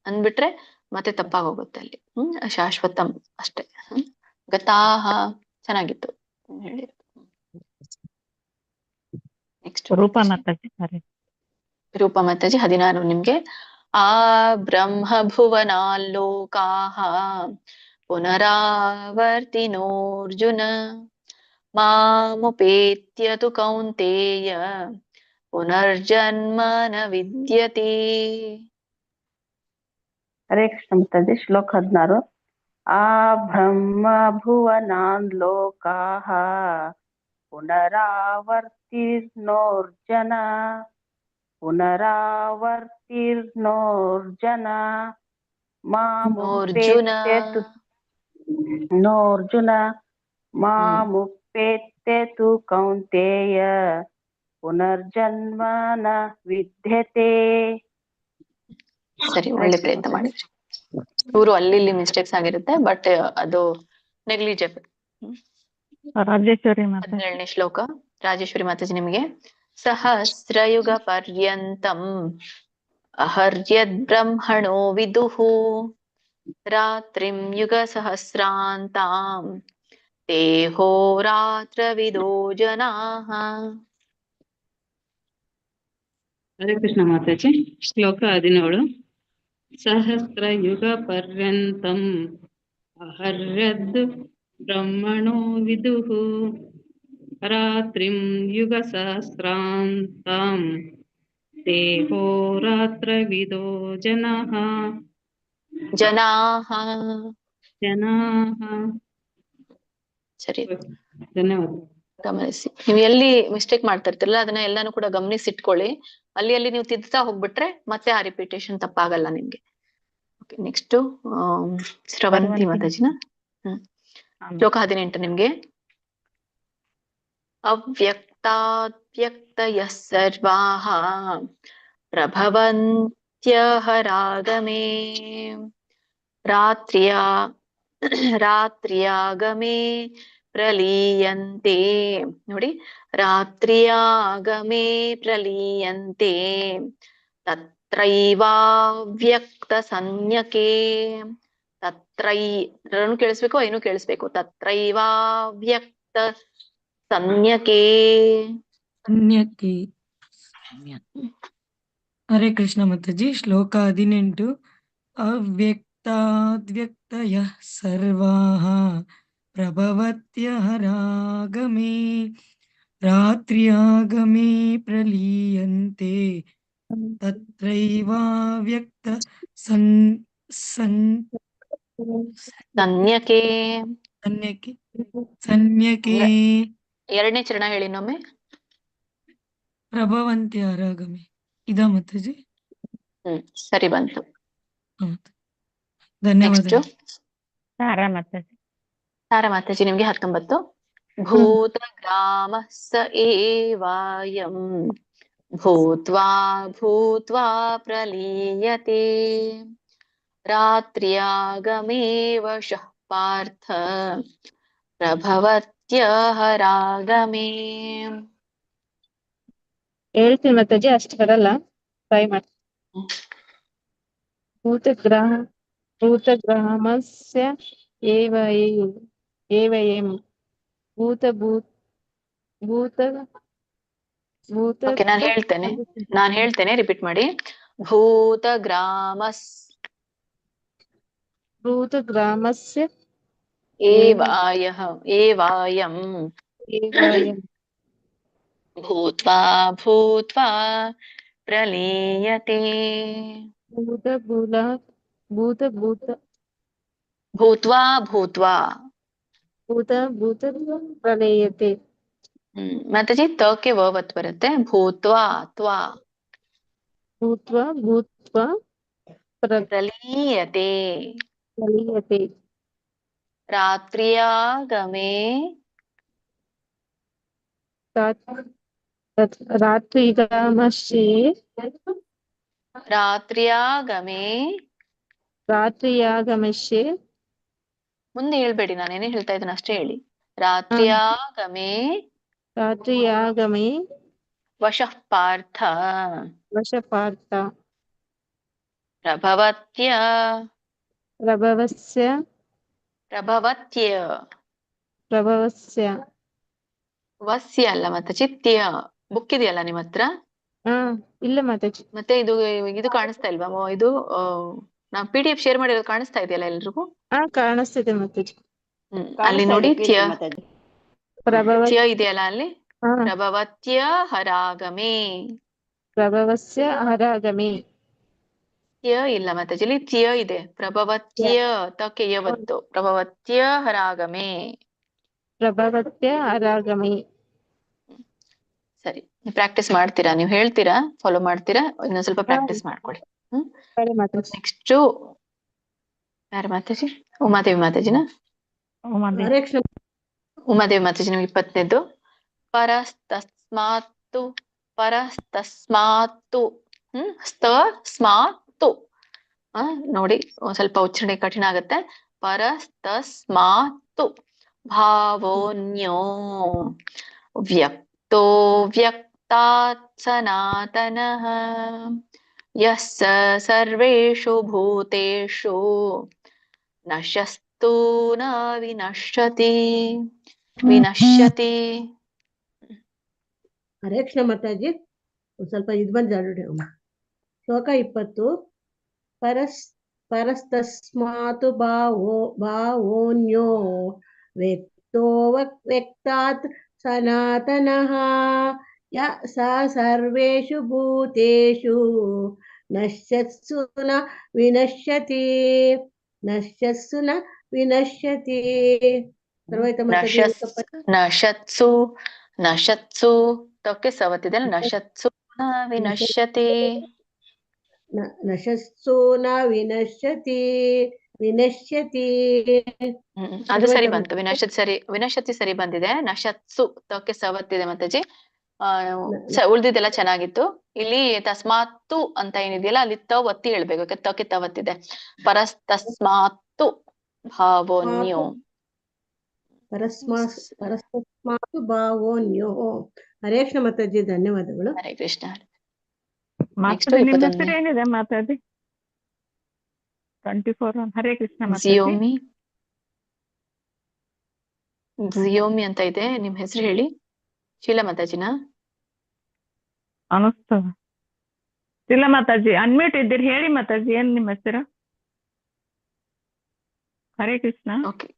ಅಂದ್ಬಿಟ್ರೆ ಮತ್ತೆ ತಪ್ಪಾಗೋಗುತ್ತೆ ಅಲ್ಲಿ. ಶಾಶ್ವತಂ ಅಷ್ಟೇ. ಗತಾಹ ಚೆನ್ನಾಗಿತ್ತು ಹೇಳಿ. ನೆಕ್ಸ್ಟ್ ರೂಪಾ ಮಾತಾಜಿ. ರೂಪಾ ಮಾತಾಜಿ 16 ನಿಮ್ಗೆ. ಆ ಬ್ರಹ್ಮ ಭುವನಾಲ್ಲೋಕಾಃ ಪುನರಾವರ್ತಿನೋರ್ಜುನ ಮಾಮುಪೇತ್ಯ ತು ಕೌಂತೇಯ ಪುನರ್ಜನ್ಮ ನ ವಿದ್ಯತೆ. ಹರೇ ಕೃಷ್ಣ ಮಾತಾಜಿ. ಶ್ಲೋಕ 16. आब्रह्म भुवनान् लोकाः पुनरावर्तिर्नोर्जन पुनरावर्तिर्नोर्जन ಅರ್ಜುನ मामुपेत्य नोऽर्जुन मामुपेत्य तु कौन्तेय पुनर्जन्म न विद्यते. ಸರಿ, ಒಳ್ಳೆ ಪ್ರಯತ್ನ ಮಾಡಿದ್ರಿ. ಇವರು ಅಲ್ಲಿ ಇಲ್ಲಿ ಮಿಸ್ಟೇಕ್ಸ್ ಆಗಿರುತ್ತೆ, ಬಟ್ ಅದು ನೆಗ್ಲಿಜಬಲ್. ರಾಜೇಶ್ವರಿ ಮಾತಾಜಿ 17ನೇ ಶ್ಲೋಕ. ರಾಜೇಶ್ವರಿ ಮಾತಾಜಿ ನಿಮಗೆ. ಸಹಸ್ರಯುಗ ಪರ್ಯಂತಂ ಅಹರ್ಯದ್ ಬ್ರಹ್ಮಣೋ ವಿದುಃ ರಾತ್ರಿಂ ಯುಗ ಸಹಸ್ರಾಂತಾಂ ತೇಹೋ ರಾತ್ರವಿದೋ ಜನಾಃ. ಹರೇ ಕೃಷ್ಣ ಮಾತಾಜಿ. ಶ್ಲೋಕ 17. ಸಹಸ್ರ ಯುಗ ಪರ್ಯಂತಂ ಅಹರ್ಯದ್ ಬ್ರಹ್ಮಣೋ ವಿದುಃ ರಾತ್ರಿಂ ಯುಗ ಸಹಸ್ರಾಂತಾಂ ತೇಹೋ ರಾತ್ರವಿದೋ ಜನಾಃ. ಜನಾಃ ಸರಿ, ಧನ್ಯವಾದ. ಗಮನಿಸಿ. ನೀವು ಎಲ್ಲಿ ಮಿಸ್ಟೇಕ್ ಮಾಡ್ತಾ ಇರ್ತಿರಲ್ಲ ಅದನ್ನ ಎಲ್ಲಾನು ಕೂಡ ಗಮನಿಸಿಟ್ಕೊಳ್ಳಿ. ಅಲ್ಲಿ ನೀವು ತಿದ್ದುತ್ತಾ ಹೋಗ್ಬಿಟ್ರೆ ಮತ್ತೆ ಆ ರಿಪಿಟೇಷನ್ ತಪ್ಪಾಗಲ್ಲ ನಿಮ್ಗೆ. ನೆಕ್ಸ್ಟ್ ಶ್ರವಂತಿ ಮಾತಾಜಿನ ಶ್ಲೋಕ 18 ನಿಮ್ಗೆ. ಅವ್ಯಕ್ತಾವ್ಯಕ್ತಯಃ ಸರ್ವಾಃ ಪ್ರಭವಂತ್ಯಹರಾಗಮೇ ರಾತ್ರಿಯಾಗಮೇ ಪ್ರಲೀಯಂತೆ. ನೋಡಿ, ರಾತ್ರಿಯಾಗಮೇ ಪ್ರಲೀಯಂತೆ ತತ್ರೈವಾವ್ಯಕ್ತ ಸಂಜ್ಞಕೆ. ತತ್ರೈನು ಕೇಳಿಸ್ಬೇಕು, ಏನು ಕೇಳಿಸ್ಬೇಕು. ತತ್ರೈವಾವ್ಯಕ್ತ ಸಂಜ್ಞಕೆ. ಸಂಜ್ಞಕೆ. ಹರೇ ಕೃಷ್ಣ ಮಾತಾಜಿ. ಶ್ಲೋಕ 18. ಅವ್ಯಕ್ತಾದ್ವ್ಯಕ್ತಯಃ ಸರ್ವಾಃ ಪ್ರಭವತ್ಯಹರಾಗಮೇ ರಾತ್ರ್ಯಾಗಮೇ ಪ್ರಲೀಯಂತೆ ತತ್ರೈವಾವ್ಯಕ್ತ ಸಂಜ್ಞಕೆ. ಸಂಜ್ಞಕೆ. ಎರಡನೇ ಚರಣ ಹೇಳಿ ಇನ್ನೊಮ್ಮೆ. ಪ್ರಭವಂತಿ ಹರಾಗಮೆ. ಇದ ಮಾತಾಜಿ. ಸರಿ ಬಂತು. ಧನ್ಯವಾದ. ತಾರಾ ಮಾತಾಜಿ. ತಾರಾ ಮಾತಾಜಿ ನಿಮ್ಗೆ 19. ಭೂತ ಗ್ರಾಮ ಸ ಏವಾಯಂ ಭೂತ್ವಾ ಪ್ರಲೀಯತೆ ರಾತ್ರ್ಯಾಗಮೇ ವಶಃ ಪಾರ್ಥ ಪ್ರಭವತ್ಯಹರಾಗಮೇ. ಹೇಳ್ತೀನಿ ಮಾತಾಜಿ, ಅಷ್ಟು ಬರಲ್ಲ, ಟ್ರೈ ಮಾಡಿ. ಭೂತಗ್ರಾಮಸ್ಯ ಏವಯಂ ಓಕೆ, ನಾನು ಹೇಳ್ತೇನೆ, ರಿಪೀಟ್ ಮಾಡಿ. ಭೂತಗ್ರಾಮಸ್ಯ ಏವಾಯಂ ಭೂತ್ವಾ ಪ್ರಲೀಯತೆ. ಭೂತ್ವಾ ಪ್ರಲೀಯತೆ. ಮಾತಾಜಿ ತಕ್ಕೆ ವತ್ ಬರುತ್ತೆ. ಭೂತ್ವಾ ಪ್ರಲೀಯತೆ ರಾತ್ರ್ಯಾಗಮೇ ರಾತ್ರಿಯಾಗಮಶ್ಯೆ. ಮುಂದೆ ಹೇಳ್ಬೇಡಿ, ನಾನೇನೇ ಹೇಳ್ತಾ ಇದ್ದೇನೆ ಅಷ್ಟೇ ಹೇಳಿ. ರಾತ್ರ್ಯಾಗಮೇ ವಶಃ ಪಾರ್ಥ ಪ್ರಭವತ್ಯ ವಸ್ಯ ಅಲ್ಲ ಮತ್ತೆ ಚಿತ್ಯ. ಬುಕ್ ಇದೆಯಲ್ಲ ನಿಮ್ಮ ಹತ್ರ? ಇಲ್ಲ ಮಾತಾಜಿ. ಮತ್ತೆ ಇದು ಕಾಣಿಸ್ತಾ ಇಲ್ವಾ? ಇದು ನಾ PDF ಶೇರ್ ಮಾಡಿರೋದು ಕಾಣಿಸ್ತಾ ಇದೆಯಲ್ಲ ಎಲ್ರಿಗೂ? ಕಾಣಿಸ್ತಿದೆ ಮಾತಾಜಿ. ಅಲ್ಲಿ ನೋಡಿ, ತ್ಯ ಇದೆಯಲ್ಲ ಅಲ್ಲಿ. ಪ್ರಭವತ್ಯ ಹರಾಗಮೇ. ತ್ಯ ಇಲ್ಲ ಮಾತಾಜಿ, ಇಲ್ಲಿ ತ್ಯ ಇದೆ. ಪ್ರಭವತ್ಯ ತಕ್ಕೆ ಯವತ್ತು. ಪ್ರಭವತ್ಯ ಹರಾಗಮೆ. ಪ್ರಭವತ್ಯ ಅರಾಗಮಿ. ಸರಿ, ಪ್ರಾಕ್ಟೀಸ್ ಮಾಡ್ತೀರಾ? ನೀವು ಹೇಳ್ತೀರಾ, ಫಾಲೋ ಮಾಡ್ತೀರಾ? ಇನ್ನೊಂದ್ ಸ್ವಲ್ಪ ಪ್ರಾಕ್ಟೀಸ್ ಮಾಡ್ಕೊಳ್ಳಿ. ನೆಕ್ಸ್ಟ್ ಯಾರು ಮಾತಾಜಿ? ಉಮಾದೇವಿ ಮಾತಾಜಿನ? ಉಮಾದೇವಿ ಮಾತಾಜಿ ನಿಮ್ಗೆ 20ನೇದ್ದು. ಪರಸ್ತಸ್ಮಾತ್ತು ಪರಸ್ತಸ್ಮಾತ್ತು ಸ್ಮಾತ್ತು. ನೋಡಿ, ಒಂದ್ ಸ್ವಲ್ಪ ಉಚ್ಚಾರಣೆ ಕಠಿಣ ಆಗುತ್ತೆ. ಪರಸ್ತಸ್ಮಾತ್ತು ಭಾವೋನ್ಯೋ ವ್ಯಕ್ತೋ ವ್ಯಕ್ತಾತ್ ಸನಾತನಃ ಯಃ ಸ ಸರ್ವೇಷು ಭೂತೇಷು ನಶಸ್ತು ನ ವಿನಶ್ಯತಿ. ವಿನಶ್ಯತಿ. ಹರೇ ಕೃಷ್ಣ ಮಾತಾಜಿ, ಒಂದ್ ಸ್ವಲ್ಪ ಇದು ಬಂದ ಶ್ಲೋಕ 20. ಪರಸ್ತಸ್ಮಾತು ಭಾವೋನ್ಯೋ ವ್ಯಕ್ತೋ ವ್ಯಕ್ತಾತ್ ಸನಾತನಃ ಯ ಸ ಸರ್ವೇಷು ಭೂತೇಷು ನಶ್ಯತ್ಸು ನ ವಿನಶ್ಯತಿ. ನಶ್ಯತ್ಸು ನ ವಿನಶ್ಯತಿ. ನಶತ್ಸು ನಶತ್ಸು ತಕ್ಕೆ ಸವತ್ತಿದೆ. ನಶತ್ಸು ನ ವಿನಶ್ಯತಿ. ನಶಸ್ಸು ನ ವಿನಶ್ಯತಿ. ವಿನಶ್ಯತಿ ಅದು ಸರಿ ಬಂತು. ವಿನಶ್ಯತಿ ಸರಿ, ವಿನಶ್ಯತಿ ಸರಿ ಬಂದಿದೆ. ನಶತ್ಸು ತಕ್ಕೆ ಸವತ್ತಿದೆ ಮಾತಾಜಿ. ಉಳ್ದಿದ್ದೆಲ್ಲ ಚೆನ್ನಾಗಿತ್ತು. ಇಲ್ಲಿ ತಸ್ಮಾತ್ತು ಅಂತ ಏನಿದೆಯಲ್ಲ, ಅಲ್ಲಿ ತ ಒತ್ತಿ ಹೇಳ್ಬೇಕು. ತಕ್ಕೆ ತವತ್ತಿದೆ. ಪರಸ್ತಸ್ಮಾತ್ತು ಭಾವೋನ್ಯೋ. ಪರಸ್ತಸ್ಮಾತು ಭಾವೋನ್ಯೋ. ಹರೇ ಕೃಷ್ಣ ಮಾತಾಜಿ, ಧನ್ಯವಾದಗಳು. ಹರೇ ಕೃಷ್ಣ. ನಿಮ್ಮ ಹೆಸರು ಏನಿದೆ ಮಾತಾಡಿ? 24. ಹರೇ ಕೃಷ್ಣ ಮಾತಾಜಿ. ಜಿಯೋಮಿ ಅಂತ ಇದೆ. ನಿಮ್ ಹೆಸರು ಹೇಳಿ. ಶೀಲಾ ಮಾತಾಜಿನ ಅನಿಸ್ತದ. ಇಲ್ಲ ಮಾತಾಜಿ, ಅನ್ಮ್ಯೂಟ್ ಇದ್ದೀರಿ, ಹೇಳಿ ಮಾತಾಜಿ, ಏನ್ ನಿಮ್ಮ ಹೆಸರು? ಹರೇ ಕೃಷ್ಣ. ಓಕೆ,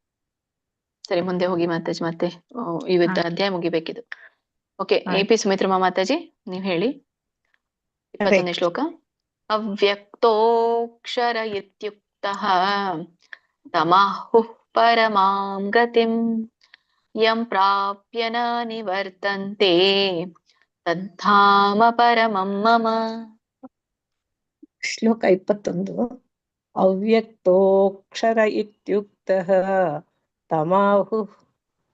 ಸರಿ, ಮುಂದೆ ಹೋಗಿ ಮಾತಾಜಿ. ಮತ್ತೆ ಇವತ್ತು ಅಧ್ಯಾಯ ಮುಗಿಬೇಕಿದು. ಓಕೆ, AP ಸುಮಿತ್ರಮ್ಮ ಮಾತಾಜಿ, ನೀವ್ ಹೇಳಿ 21ನೇ ಶ್ಲೋಕ. ಅವ್ಯಕ್ತೋಕ್ಷರ ಇತ್ಯುಕ್ತಃ ತಮಾಹುಃ ಪರಮಾಂ ಗತಿಂ ಯಂ ಪ್ರಾಪ್ಯ ನ ನಿವರ್ತಂತೆ ತದ್ಧಾಮ ಪರಮಂ ಮಮ. ಶ್ಲೋಕ 21. ಅವ್ಯಕ್ತೋಕ್ಷರ ಇತ್ಯುಕ್ತಃ ತಮಾಹುಃ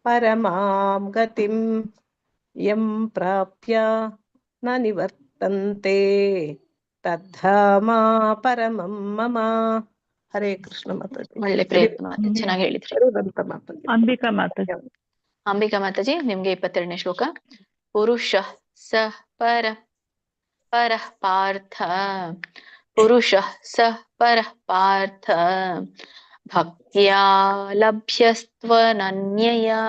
ಪರಮಾಂ ಗತಿಂ ಯಂ ಪ್ರಾಪ್ಯ ನ ನಿವರ್ತಂತೆ ತದ್ಧಾಮ ಪರಮಂ ಮಮ. ಹರೇ ಕೃಷ್ಣ ಮಾತಾಜಿ. ಒಳ್ಳೆ ಪ್ರಯತ್ನ, ಚೆನ್ನಾಗಿ ಹೇಳಿದ್ರಿ. ಅಂಬಿಕಾ ಮಾತಾಜಿ. ಅಂಬಿಕಾ ಮಾತಾಜಿ, ನಿಮ್ಗೆ 22ನೇ ಶ್ಲೋಕ. ಪುರುಷಃ ಸ ಪರಃ ಪಾರ್ಥ ಪುರುಷಃ ಸ ಪರಃ ಪಾರ್ಥ ಭಕ್ತ್ಯಾ ಲಭ್ಯಸ್ತ್ವನನ್ಯಯಾ.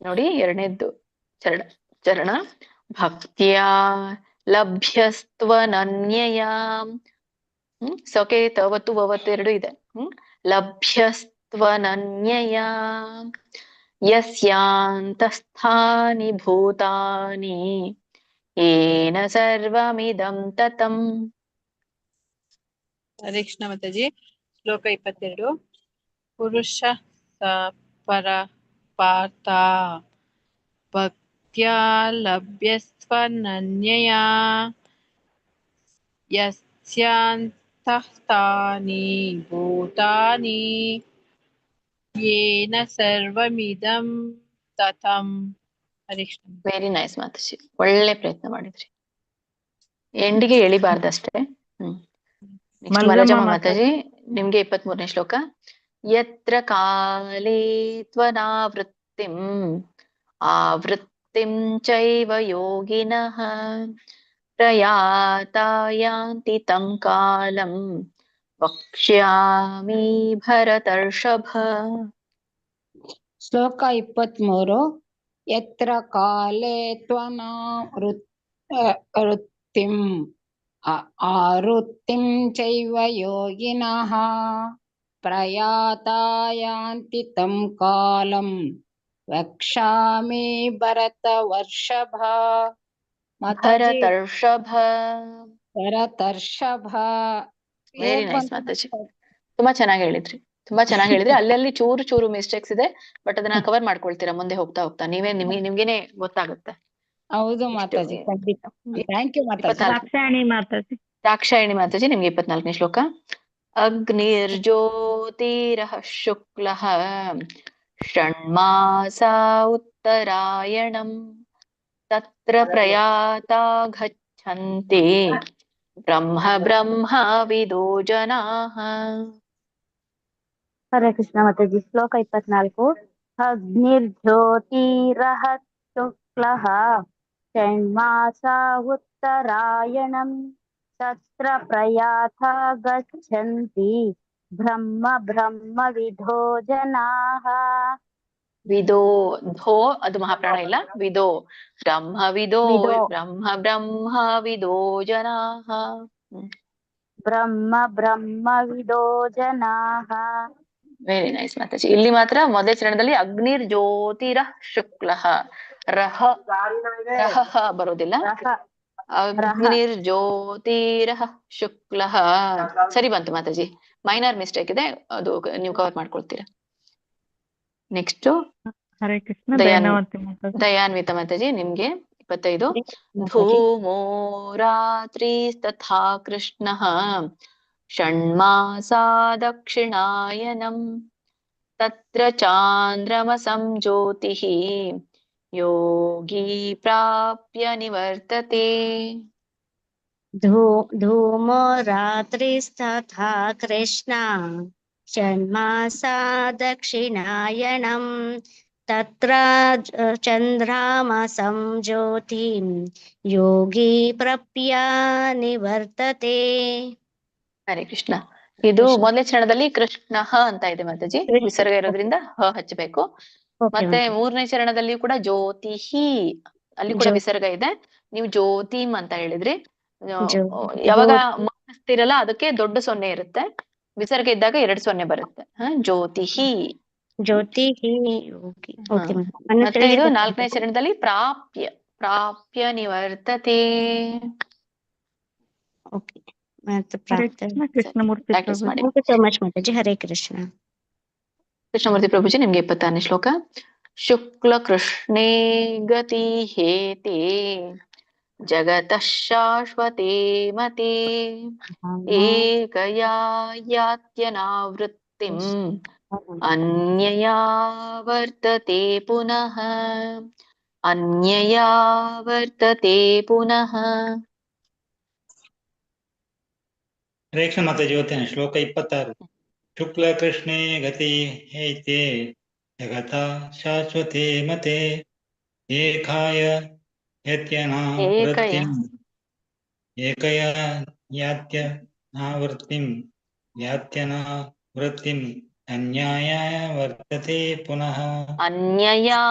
ನೋಡಿ, 2ನೇದ್ದು ಚರಣ. ಭಕ್ತ್ಯಾ ಲಭ್ಯಸ್ತ್ವನನ್ಯಯಾ. ಸೊಕೆ ತವತ್ತು ವವತ್ತು 2 ಇದೆ. ಲಭ್ಯಸ್ತ್ವನನ್ಯಯಾ ಯಸ್ಯಾಂತಸ್ಥಾನಿ ಭೂತಾನಿ ಏನ ಸರ್ವಮಿದಂ ತತಂ. ಹರೇ ಕೃಷ್ಣ ಮಾತಾಜಿ. ಶ್ಲೋಕ 22. ಪುರುಷ ಸ ಪರ ಪಾರ್ಥ ಭಕ್ತ್ಯಾ ಲಭ್ಯಸ್ತ್ವನನ್ಯಯಾ ಯಸ್ಯಾಂತಸ್ಥಾನಿ ಭೂತಾನಿ ಯೇನ ಸರ್ವಮಿದಂ ತತಂ. ಹರೇ ಕೃಷ್ಣ. ವೆರಿ ನೈಸ್ ಮಾತಾಜಿ, ಒಳ್ಳೆ ಪ್ರಯತ್ನ ಮಾಡಿದ್ರಿ. ಎಂಡಿಗೆ ಎಳಿಬಾರ್ದಷ್ಟೇ. ನೆಕ್ಸ್ಟ್ ಮಲಜಮ್ಮ ಮಾತಾಜಿ, ನಿಮ್ಗೆ 23ನೇ ಶ್ಲೋಕ. ಯತ್ರ ಕಾಲೇ ತ್ವನಾವೃತ್ತಿಂ ಆವೃತ್ತಿಂ ಚೈವ ಯೋಗಿನಃ ಪ್ರಯಾತಾ ಯಾಂತಿ ತಂ ಕಾಲಂ ವಕ್ಷ್ಯಾಮಿ ಭರತರ್ಷಭ. ಶ್ಲೋಕ 23. ಯತ್ರ ಕಾಲೇ ತ್ವನಾವೃತ್ತಿಂ ಆವೃತ್ತಿಂ ಚೈವ ಯೋಗಿನಃ ಪ್ರಯಾತಾ ಯಾಂತಿ ತಂ ಕಾಲಂ ವಕ್ಷ್ಯಾಮಿ ಭರತರ್ಷಭ. ಭರತರ್ಷಭ. ಶರತರ್ಷಭ ವೆರಿ ನೈಸ್ ಮಾತಾಜಿ, ತುಂಬಾ ಚೆನ್ನಾಗಿ ಹೇಳಿದ್ರಿ, ತುಂಬಾ ಚೆನ್ನಾಗಿ ಹೇಳಿದ್ರಿ. ಅಲ್ಲಲ್ಲಿ ಚೂರು ಚೂರು ಮಿಸ್ಟೇಕ್ಸ್ ಇದೆ, ಬಟ್ ಅದನ್ನ ಕವರ್ ಮಾಡ್ಕೊಳ್ತೀರಾ ಮುಂದೆ ಹೋಗ್ತಾ ಹೋಗ್ತಾ. ನಿಮ್ಗೇನೆ ಗೊತ್ತಾಗುತ್ತೆ. ಹೌದು ಮಾತಾಜಿ, ಖಂಡಿತ. ಥ್ಯಾಂಕ್ ಯು ಮಾತಾಜಿ. ದಾಕ್ಷಾಯಣಿ ಮಾತಾಜಿ, ನಿಮ್ಗೆ 24ನೇ ಶ್ಲೋಕ. ಅಗ್ನಿರ್ಜ್ಯೋತಿರಃ ಶುಕ್ಲಃ ಷಣ್ಮಾಸಾ ಉತ್ತರಾಯಣಂ ತತ್ರ ಪ್ರಯಾತಾ ಗಚ್ಚಂತಿ ಬ್ರಹ್ಮ ಬ್ರಹ್ಮವಿದೋ ಜನಾಃ. ಹರೇ ಕೃಷ್ಣ ಮಾತಾಜಿ. ಶ್ಲೋಕ 24. ಅಗ್ನಿರ್ಜ್ಯೋತಿರಃ ಶುಕ್ಲಃ ಷಣ್ಮಾಸಾ ಉತ್ತರಾಯಣಂ ತತ್ರ ಪ್ರಯಾತಾ ಗಚ್ಚಂತಿ ಬ್ರಹ್ಮ ಬ್ರಹ್ಮವಿದೋ ಜನಾಃ. ವಿದೋ ಧೋ ಅದು ಮಹಾಪ್ರಾಣ ಇಲ್ಲ, ವಿದೋ ಬ್ರಹ್ಮವಿದೋ ಬ್ರಹ್ಮ ಬ್ರಹ್ಮವಿದೋ ಜನಾಃ. ಬ್ರಹ್ಮ ಬ್ರಹ್ಮವಿದೋ ಜನಾಃ. ವೆರಿ ನೈಸ್ ಮಾತಾಜಿ. ಇಲ್ಲಿ ಮಾತ್ರ ಮೊದಲ ಚರಣದಲ್ಲಿ ಅಗ್ನಿರ್ ಜ್ಯೋತಿರಃ ಶುಕ್ಲಃ ರಹ ರಹ ಬರೋದಿಲ್ಲ. ಅಗ್ನಿರ್ ಜ್ಯೋತಿರಃ ಶುಕ್ಲಃ ಸರಿ ಬಂತು ಮಾತಾಜಿ. ಮೈನರ್ ಮಿಸ್ಟೇಕ್ ಇದೆ, ಅದು ನೀವು ಕವರ್ ಮಾಡ್ಕೊಳ್ತೀರಾ. ನೆಕ್ಸ್ಟ್ ಹರೇ ಕೃಷ್ಣ. ದಯಾನ್ವಿತ ಮಾತಾಜಿ, ನಿಮ್ಗೆ 25. ಧೂಮೋ ರಾತ್ರಿ ತಥಾ ಕೃಷ್ಣಃ ಷಣ್ಮಾಸಾ ದಕ್ಷಿಣಾಯನಂ ತತ್ರ ಚಾಂದ್ರಮಸಂ ಜ್ಯೋತಿಃ ಯೋಗಿ ಪ್ರಾಪ್ಯ ನಿವರ್ತತೆ. ಧೂಮೋ ರಾತ್ರಿಸ್ತಥಾ ಕೃಷ್ಣ ಷಣ್ಮಾಸಾ ದಕ್ಷಿಣಾಯನಂ ತತ್ರ ಚಂದ್ರಮಸಂ ಜ್ಯೋತಿಂ ಯೋಗಿ ಪ್ರಾಪ್ಯ ನಿವರ್ತತೆ. ಹರೇ ಕೃಷ್ಣ. ಇದು ಮೊದಲನೇ ಚರಣದಲ್ಲಿ ಕೃಷ್ಣ ಅಂತ ಇದೆ ಮಾತಾಜಿ, ವಿಸರ್ಗ ಇರೋದ್ರಿಂದ ಹ ಹಚ್ಚಬೇಕು. ಮತ್ತೆ ಮೂರನೇ ಚರಣದಲ್ಲಿ ಕೂಡ ಜ್ಯೋತಿಹಿ, ಅಲ್ಲಿ ಕೂಡ ವಿಸರ್ಗ ಇದೆ. ನೀವು ಜ್ಯೋತಿಂ ಅಂತ ಹೇಳಿದ್ರಿ. ಯಾವಾಗ ಹಚ್ತಿರಲ್ಲ ಅದಕ್ಕೆ ದೊಡ್ಡ ಸೊನ್ನೆ ಇರುತ್ತೆ, ವಿಸರ್ಗ ಇದ್ದಾಗ 2 ಸೊನ್ನೆ ಬರುತ್ತೆ. ಜ್ಯೋತಿಹಿ ಜ್ಯೋತಿಹಿ. ಮತ್ತೆ ಇದು 4ನೇ ಚರಣದಲ್ಲಿ ಪ್ರಾಪ್ಯ ಪ್ರಾಪ್ಯ ನಿವರ್ತತೆ. ಕೃಷ್ಣಮೂರ್ತಿ ಮಾತಾಜಿ. ಹರೇ ಕೃಷ್ಣ. ಕೃಷ್ಣಮೂರ್ತಿ ಪ್ರಭುಜಿ, ನಿಮ್ಗೆ 26ನೇ ಶ್ಲೋಕ. ಶುಕ್ಲ ಕೃಷ್ಣೇ ಗತಿ ಹೇತೆ ಜಗತಃ ಶಾಶ್ವತೆ ಮತೆ ಏಕಯಾ ಯಾತ್ಯನಾವೃತ್ತಿಂ ಅನ್ಯಯಾ ವರ್ತತೆ ಪುನಃ ಅನ್ಯಯಾ ವರ್ತತೆ ಪುನಃ. ರೇಕ್ಷ ಮಾತಾಜಿ ಓದ್ತೇನೆ. ಶ್ಲೋಕ 26. ಶುಕ್ಲ ಕೃಷ್ಣೇ ಗತಿ ಹೇತೆ ಜಗತ ಶಾಶ್ವತೆ ಮತೆ ಏಕಾಯ ಯತ್ಯನಾವೃತ್ತಿಂ ಏಕಯ ಯಾತ್ಯನಾವೃತ್ತಿಂ ಯಾತ್ಯನಾವೃತ್ತಿಂ ಅನ್ಯಾಯ ವರ್ತತೆ ಪುನಃ ಅನ್ಯಯಾ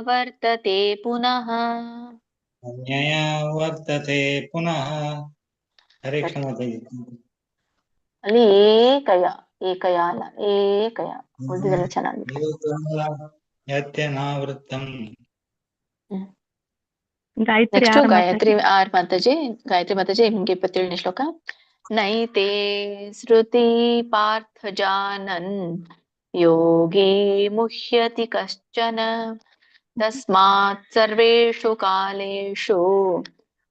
ವರ್ತತೆ ಪುನಃ ಅನ್ಯಯ ವರ್ತತೆ ಪುನಃ. ಹರೇ ಕೃಷ್ಣ ಮಾತಾಜಿ. ಅಲ್ಲಿ ಏಕಯ ಏಕಯ ಅಲ್ಲ ಏಕಯ, ಉಳಿದಿದ್ದೆಲ್ಲ ಚೆನ್ನಾಗಿದೆ. ಯತ್ಯನಾವೃತ್ತಂ. Next Gayatri R Mataji. ಗಾಯತ್ರಿ ಮಾತಾಜಿ, ನಿಮ್ಗೆ 27ನೇ ಶ್ಲೋಕ. ನೈತೆ ಶ್ರುತಿ ಪಾರ್ಥ ಜಾನನ್ ಯೋಗಿ ಮುಹ್ಯತಿ ಕಶ್ಚನ ತಸ್ಮಾತ್ ಸರ್ವೇಷು ಕಾಲೇಷು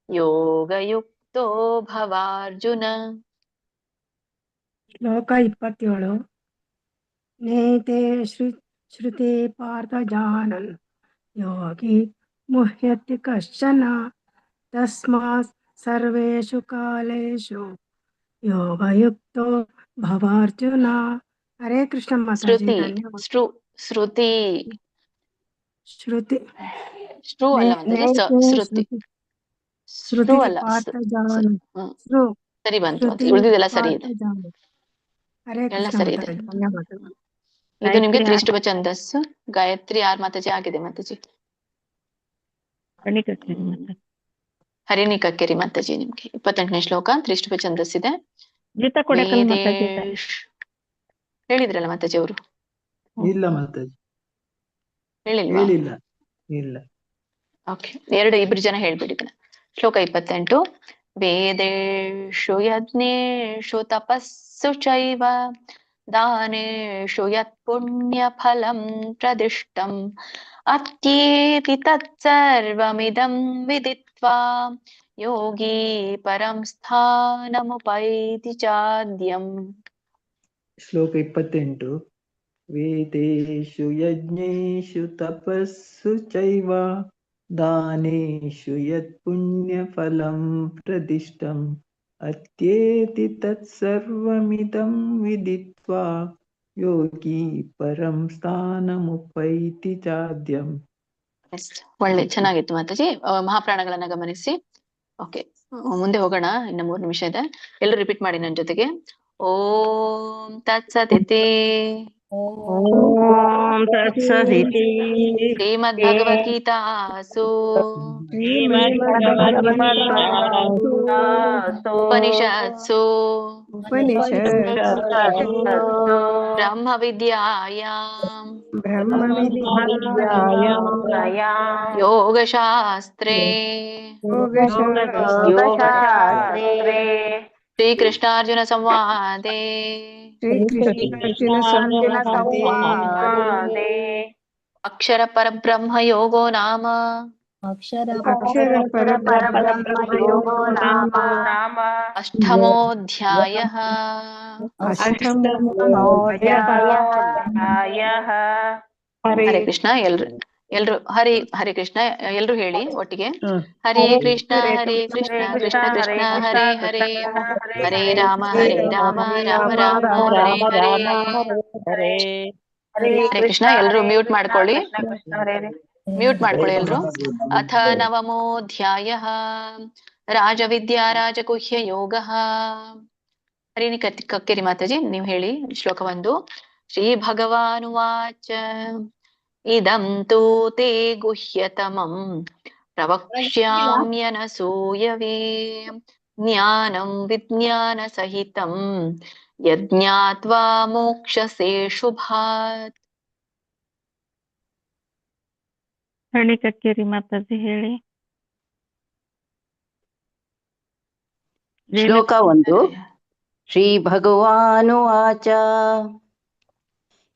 ಯೋಗಯುಕ್ತೋ ಭವಾರ್ಜುನ. ಶ್ಲೋಕ 27. ನೈತೆ ಶ್ರುತಿ ಪಾರ್ಥ ಜಾನನ್ ಯೋಗಿ ಮುಹ್ಯತಿ ಕಶ್ಚನ ತಸ್ಮಾತ್ ಸರ್ವೇಷು ಕಾಲೇಷು ಯೋಗಯುಕ್ತೋ ಭವಾರ್ಜುನ. ಹರೇ ಕೃಷ್ಣ ಮಾತಾಜಿ. ಧನ್ಯವಾದ. ಶ್ರುತಿ ಶ್ರುತಿ ಶ್ರು ಅಲ್ಲ ಮಾತಾಜಿ, ಶ್ರುತಿ ಶ್ರುತಿ ಅಲ್ಲ. ಪಾರ್ಥ ಜಾನನ್ ಸರಿ ಬಂತು, ಉಳಿದಿದ್ದೆಲ್ಲ ಸರಿ ಇದೆ, ಹರೇ ಎಲ್ಲ ಕೃಷ್ಣ ಸರಿ ಇದೆ. ಮಾತಾಜಿ. ಧನ್ಯವಾದಗಳು. ಇದು ನಿಮ್ಗೆ ತ್ರಿಷ್ಟುಭ ಛಂದಸ್ಸು. ಗಾಯತ್ರಿ ಆರ್ ಮಾತಾಜಿ ಆಗಿದೆ ಮಾತಾಜಿ. ಹರಿಣಿ ಕಕ್ಕೇರಿ ಮಾತಾಜಿ, ನಿಮ್ಗೆ 28ನೇ ಶ್ಲೋಕ. ತ್ರಿಷ್ಟುಭ ಛಂದಸ್ಸಿದೆ. ಹೇಳಿದ್ರಲ್ಲ ಮಾತಾಜಿ ಅವರು? ಇಲ್ಲ ಮಾತಾಜಿ, ಹೇಳಿಲ್ವಾ? ಇಲ್ಲ. ಓಕೆ, ಇಬ್ರು ಜನ ಹೇಳ್ಬಿಟ್ಟಿದ್ದಾರೆ. ಶ್ಲೋಕ 28. वेदेषु यज्ञेषु तपस्सु चैव दानेषु यत् पुण्यफलं प्रदिष्टम् अत्येति तत्सर्वमिदं विदित्वा योगी परं स्थानमुपैति चाद्यम्. ಶ್ಲೋಕ 28 ವೇದೇಶು ಯಜ್ಞೇಶು ತಪಸ್ಸು ಚೈವ ದಾನೇಶು ಯತ್ ಪುಣ್ಯಫಲಂ ಪ್ರದಿಷ್ಟಂ ಅತ್ಯೇತಿ ತತ್ಸರ್ವಮಿದಂ ವಿದಿತ್ವಾ ಯೋಗಿ ಪರಂ ಸ್ಥಾನಮುಪೈತಿ ಚಾದ್ಯಂ. ಒಳ್ಳೆ ಚೆನ್ನಾಗಿತ್ತು ಮಾತಾಜಿ. ಮಹಾಪ್ರಾಣಗಳನ್ನ ಗಮನಿಸಿ. ಓಕೆ, ಮುಂದೆ ಹೋಗೋಣ. ಇನ್ನು 3 ನಿಮಿಷ ಇದೆ. ಎಲ್ಲರೂ ರಿಪೀಟ್ ಮಾಡಿ ನನ್ನ ಜೊತೆಗೆ. ಓಂ ತತ್ಸದಿತಿ ಓಂ ತತ್ಸದಿತಿ ಶ್ರೀಮದ್ಭಗವದ್ಗೀತಾಸು ಉಪನಿಷತ್ಸು ಬ್ರಹ್ಮ ವಿದ್ಯಾಯಾಂ ಯೋಗಶಾಸ್ತ್ರೇ ಶ್ರೀಕೃಷ್ಣಾರ್ಜುನ ಸಂವಾದೇ ಅಕ್ಷರ ಪರಬ್ರಹ್ಮ ಯೋಗೋ ನಾಮ ಅಷ್ಟಮೋಧ್ಯಾಯಃ. ಹರೇ ಕೃಷ್ಣ. ಎಲ್ರು ಹರೇ ಕೃಷ್ಣ ಎಲ್ರು ಹೇಳಿ ಒಟ್ಟಿಗೆ. ಹರೇ ಕೃಷ್ಣ ಕೃಷ್ಣ ಕೃಷ್ಣ ಹರೇ ಹರೇ, ಹರೇ ರಾಮ ರಾಮ ರಾಮ ಹರೇ ಹರೇ. ಹರೇ ಕೃಷ್ಣ. ಎಲ್ರು ಮ್ಯೂಟ್ ಮಾಡ್ಕೊಳ್ಳಿ, ಎಲ್ರು. ಅಥ ನವಮೋಧ್ಯಾಯಃ ರಾಜವಿದ್ಯಾ ರಾಜಗುಹ್ಯ ಯೋಗಃ. ಹರಿಣಿ ಕಕ್ಕೇರಿ ಮಾತಾಜಿ ನೀವು ಹೇಳಿ ಶ್ಲೋಕ 1. ಶ್ರೀ ಭಗವಾನುವಾಚ ಇದಂ ತೂ ತೇ ಗುಹ್ಯತಮಂ ಪ್ರವಕ್ಷ್ಯಾಮ್ಯನಸೂಯವೇ ಜ್ಞಾನಂ ವಿಜ್ಞಾನ ಸಹಿತಂ ಯಜ್ಞಾತ್ವಾ ಮೋಕ್ಷಸೇ ಶುಭಾತ್. ಹರಿಣಿ ಕಕ್ಕೇರಿ ಮಾತಾಜಿ ಹೇಳಿ. ಶ್ಲೋಕ 1. ಶ್ರೀ ಭಗವಾನುವಾಚ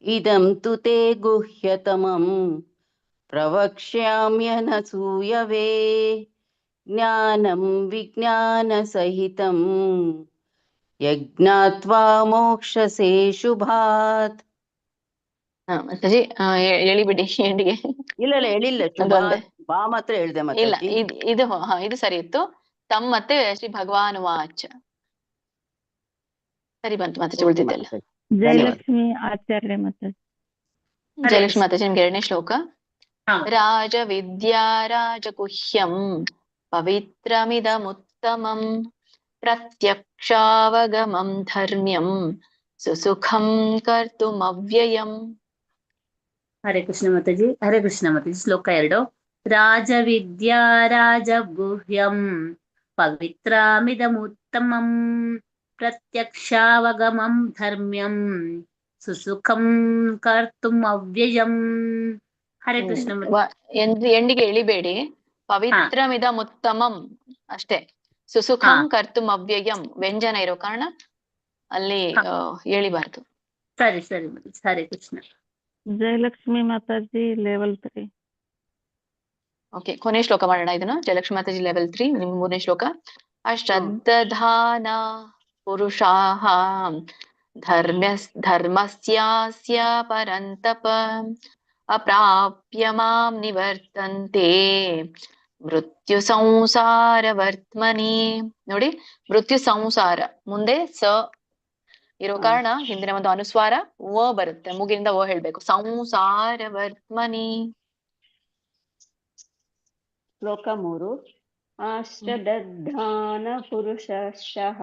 ಇದಂ ತು ತೇ ಗುಹ್ಯತಮಂ ಪ್ರವಕ್ಷ್ಯಾಮ್ಯನಸೂಯವೇ ಜ್ಞಾನಂ ವಿಜ್ಞಾನ ಸಹಿತಂ ಯಜ್ಞಾತ್ವಾ ಮೋಕ್ಷಸೇ ಶುಭಾತ್. ಮಾತಾಜಿ ಹೇಳಿಬಿಡಿ ಎಂಡಿಗೆ. ಇಲ್ಲ ಹೇಳಿಲ್ಲ, ಬಾ ಮಾತ್ರ ಹೇಳ್ದೆ. ಇಲ್ಲ, ಇದು ಸರಿ ಇತ್ತು. ತಮ್ ಮತ್ತೆ ಶ್ರೀ ಭಗವಾನುವಾಚ ಸರಿ ಬಂತು. ಮಾತಾಜಿ ಉಳಿದಿದ್ದೆಲ್ಲ. ಜಯಲಕ್ಷ್ಮಿ ಆಚಾರ್ಯ ಮಾತಾಜಿ. ಜಯಲಕ್ಷ್ಮಿ ಮಾತಾಜಿ ನಿಮ್ಗೆ 2ನೇ ಶ್ಲೋಕ. ರಾಜ ವಿದ್ಯಾ ರಾಜಗುಹ್ಯಂ ಪವಿತ್ರಮಿದಮುತ್ತಮಂ ಪ್ರತ್ಯಕ್ಷಾವಗಮಂ ಧರ್ಮ್ಯಂ ಸುಸುಖಂ ಕರ್ತುಮವ್ಯಯಂ. ಹರೇ ಕೃಷ್ಣ ಮಾತಾಜಿ. ಹರೇ ಕೃಷ್ಣ ಮಾತಾಜಿ. ಶ್ಲೋಕ 2. ರಾಜವಿದ್ಯಾ ರಾಜಗುಹ್ಯಂ ಪವಿತ್ರಮಿದಮುತ್ತಮಂ ಪ್ರತ್ಯಕ್ಷಾವಗಮಂ ಧರ್ಮ್ಯಂ ಸುಸುಖಂ ಕರ್ತುಂ ಅವ್ಯಯಂ. ಹರೇ ಕೃಷ್ಣ. ಎಂಡಿಗೆ ಎಳಿಬೇಡಿ. ಪವಿತ್ರಮಿದಮುತ್ತಮಂ ಅಷ್ಟೇ. ಸುಸುಖಂ ಕರ್ತುಂ ಅವ್ಯಯಂ ವ್ಯಂಜನ ಇರೋ ಕಾರಣ ಅಲ್ಲಿ ಎಳಿಬಾರ್ದು. ಸರಿ ಸರಿ. ಹರೇ ಕೃಷ್ಣ. ಜಯಲಕ್ಷ್ಮಿ ಮಾತಾಜಿ ಲೆವೆಲ್ 3. ಓಕೆ, ಕೊನೆ ಶ್ಲೋಕ ಮಾಡೋಣ ಇದನ್ನು. ಜಯಲಕ್ಷ್ಮಿ ಮಾತಾಜಿ ಲೆವೆಲ್ 3 ನಿಮ್ 3ನೇ ಶ್ಲೋಕ. ಅಶ್ರದ್ಧಾನ ಪುರುಷಾಃ ಧರ್ಮಸ್ಯಾಸ್ಯ ಪರಂತಪ ಅಪ್ರಾಪ್ಯ ಮಾಂ ನಿವರ್ತಂತೆ ಮೃತ್ಯು ಸಂಸಾರ ವರ್ತಮನಿ. ನೋಡಿ, ಮೃತ್ಯು ಸಂಸಾರ ಮುಂದೆ ಸ ಇರೋ ಕಾರಣ ಹಿಂದಿನ ಒಂದು ಅನುಸ್ವಾರ ವ ಬರುತ್ತೆ. ಮುಗಿನಿಂದ ವ ಹೇಳ್ಬೇಕು. ಸಂಸಾರ ವರ್ತಮನಿ. ಶ್ಲೋಕ 3. ಅಶ್ರದ್ಧಾನ ಪುರುಷಶಃ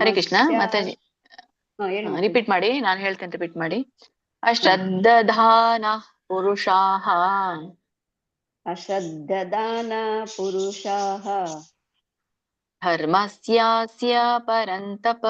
ಹರೇ ಕೃಷ್ಣ ಮಾತಾಜಿ. ರಿಪೀಟ್ ಮಾಡಿ, ನಾನು ಹೇಳ್ತೇನೆ, ರಿಪೀಟ್ ಮಾಡಿ. ಅಶ್ರದ್ಧಾನ ಪುರುಷಾಃ ಧರ್ಮಸ್ಯಾಸ್ಯ ಪರಂತಪ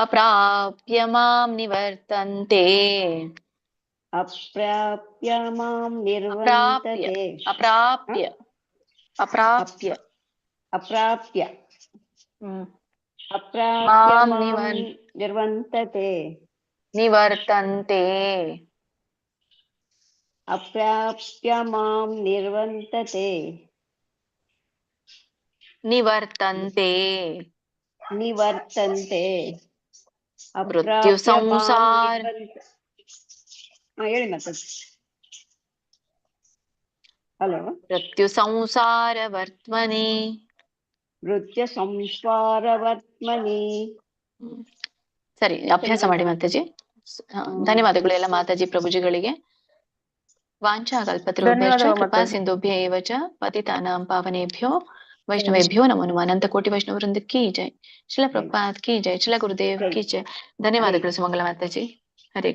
ಅಪ್ರಾಪ್ಯ ಮಾಂ ನಿವರ್ತಂತೆ ಅಪ್ರಾಪ್ಯ ಮಾಂ ಅಪ್ರಾಪ್ಯ ನಿರ್ವಂತತೆ ಅಪ್ರಾಪ್ಯ ಅಪ್ರಾಪ್ಯ ಅಪ್ರಾಪ್ಯ ಹ್ಮ್ ಅಪ್ರಾಪ್ಯ ಮಾಂ ಮಾಂ ನಿರ್ವಂತತೆ ನಿವರ್ತಂತೆ ಅಪ್ರಾಪ್ಯ ಮಾಂ ನಿರ್ವಂತತೆ ನಿವರ್ತಂತೆ ನಿವರ್ತಂತೆ ಮೃತ್ಯು ಅಪ್ರಾಪ್ಯ ಮಾಂ ಸಂಸಾರ ಹೇಳಿ ಮತ್ತೆ ಹಲೋ ಮೃತ್ಯು ಸಂಸಾರ ವರ್ತಮನಿ ನೃತ್ಯ ಸಂಸ್ಕಾರವರ್ತ್ಮನಿ. ಸರಿ, ಅಭ್ಯಾಸ ಮಾಡಿ ಮಾತಾಜಿ. ಧನ್ಯವಾದಗಳು ಎಲ್ಲ ಮಾತಾಜಿ ಪ್ರಭುಜಿಗಳಿಗೆ. ವಾಂಛಾ ಕಲ್ಪತರುಭ್ಯಶ್ಚ ಕೃಪಾ ಸಿಂಧುಭ್ಯ ಏವ ಚ ಪತಿತಾನಾಂ ಪಾವನೇಭ್ಯೋ वैष्णवेभ्यो नमो नमः. अनंत कोटि वैष्णव वृंद की जय. श्रील प्रभुपाद की जय. श्रील गुरुदेव की जय. धन्यवादಗಳು ಸುಮಂಗಲ ಮಾತಾಜಿ. ಹರೇ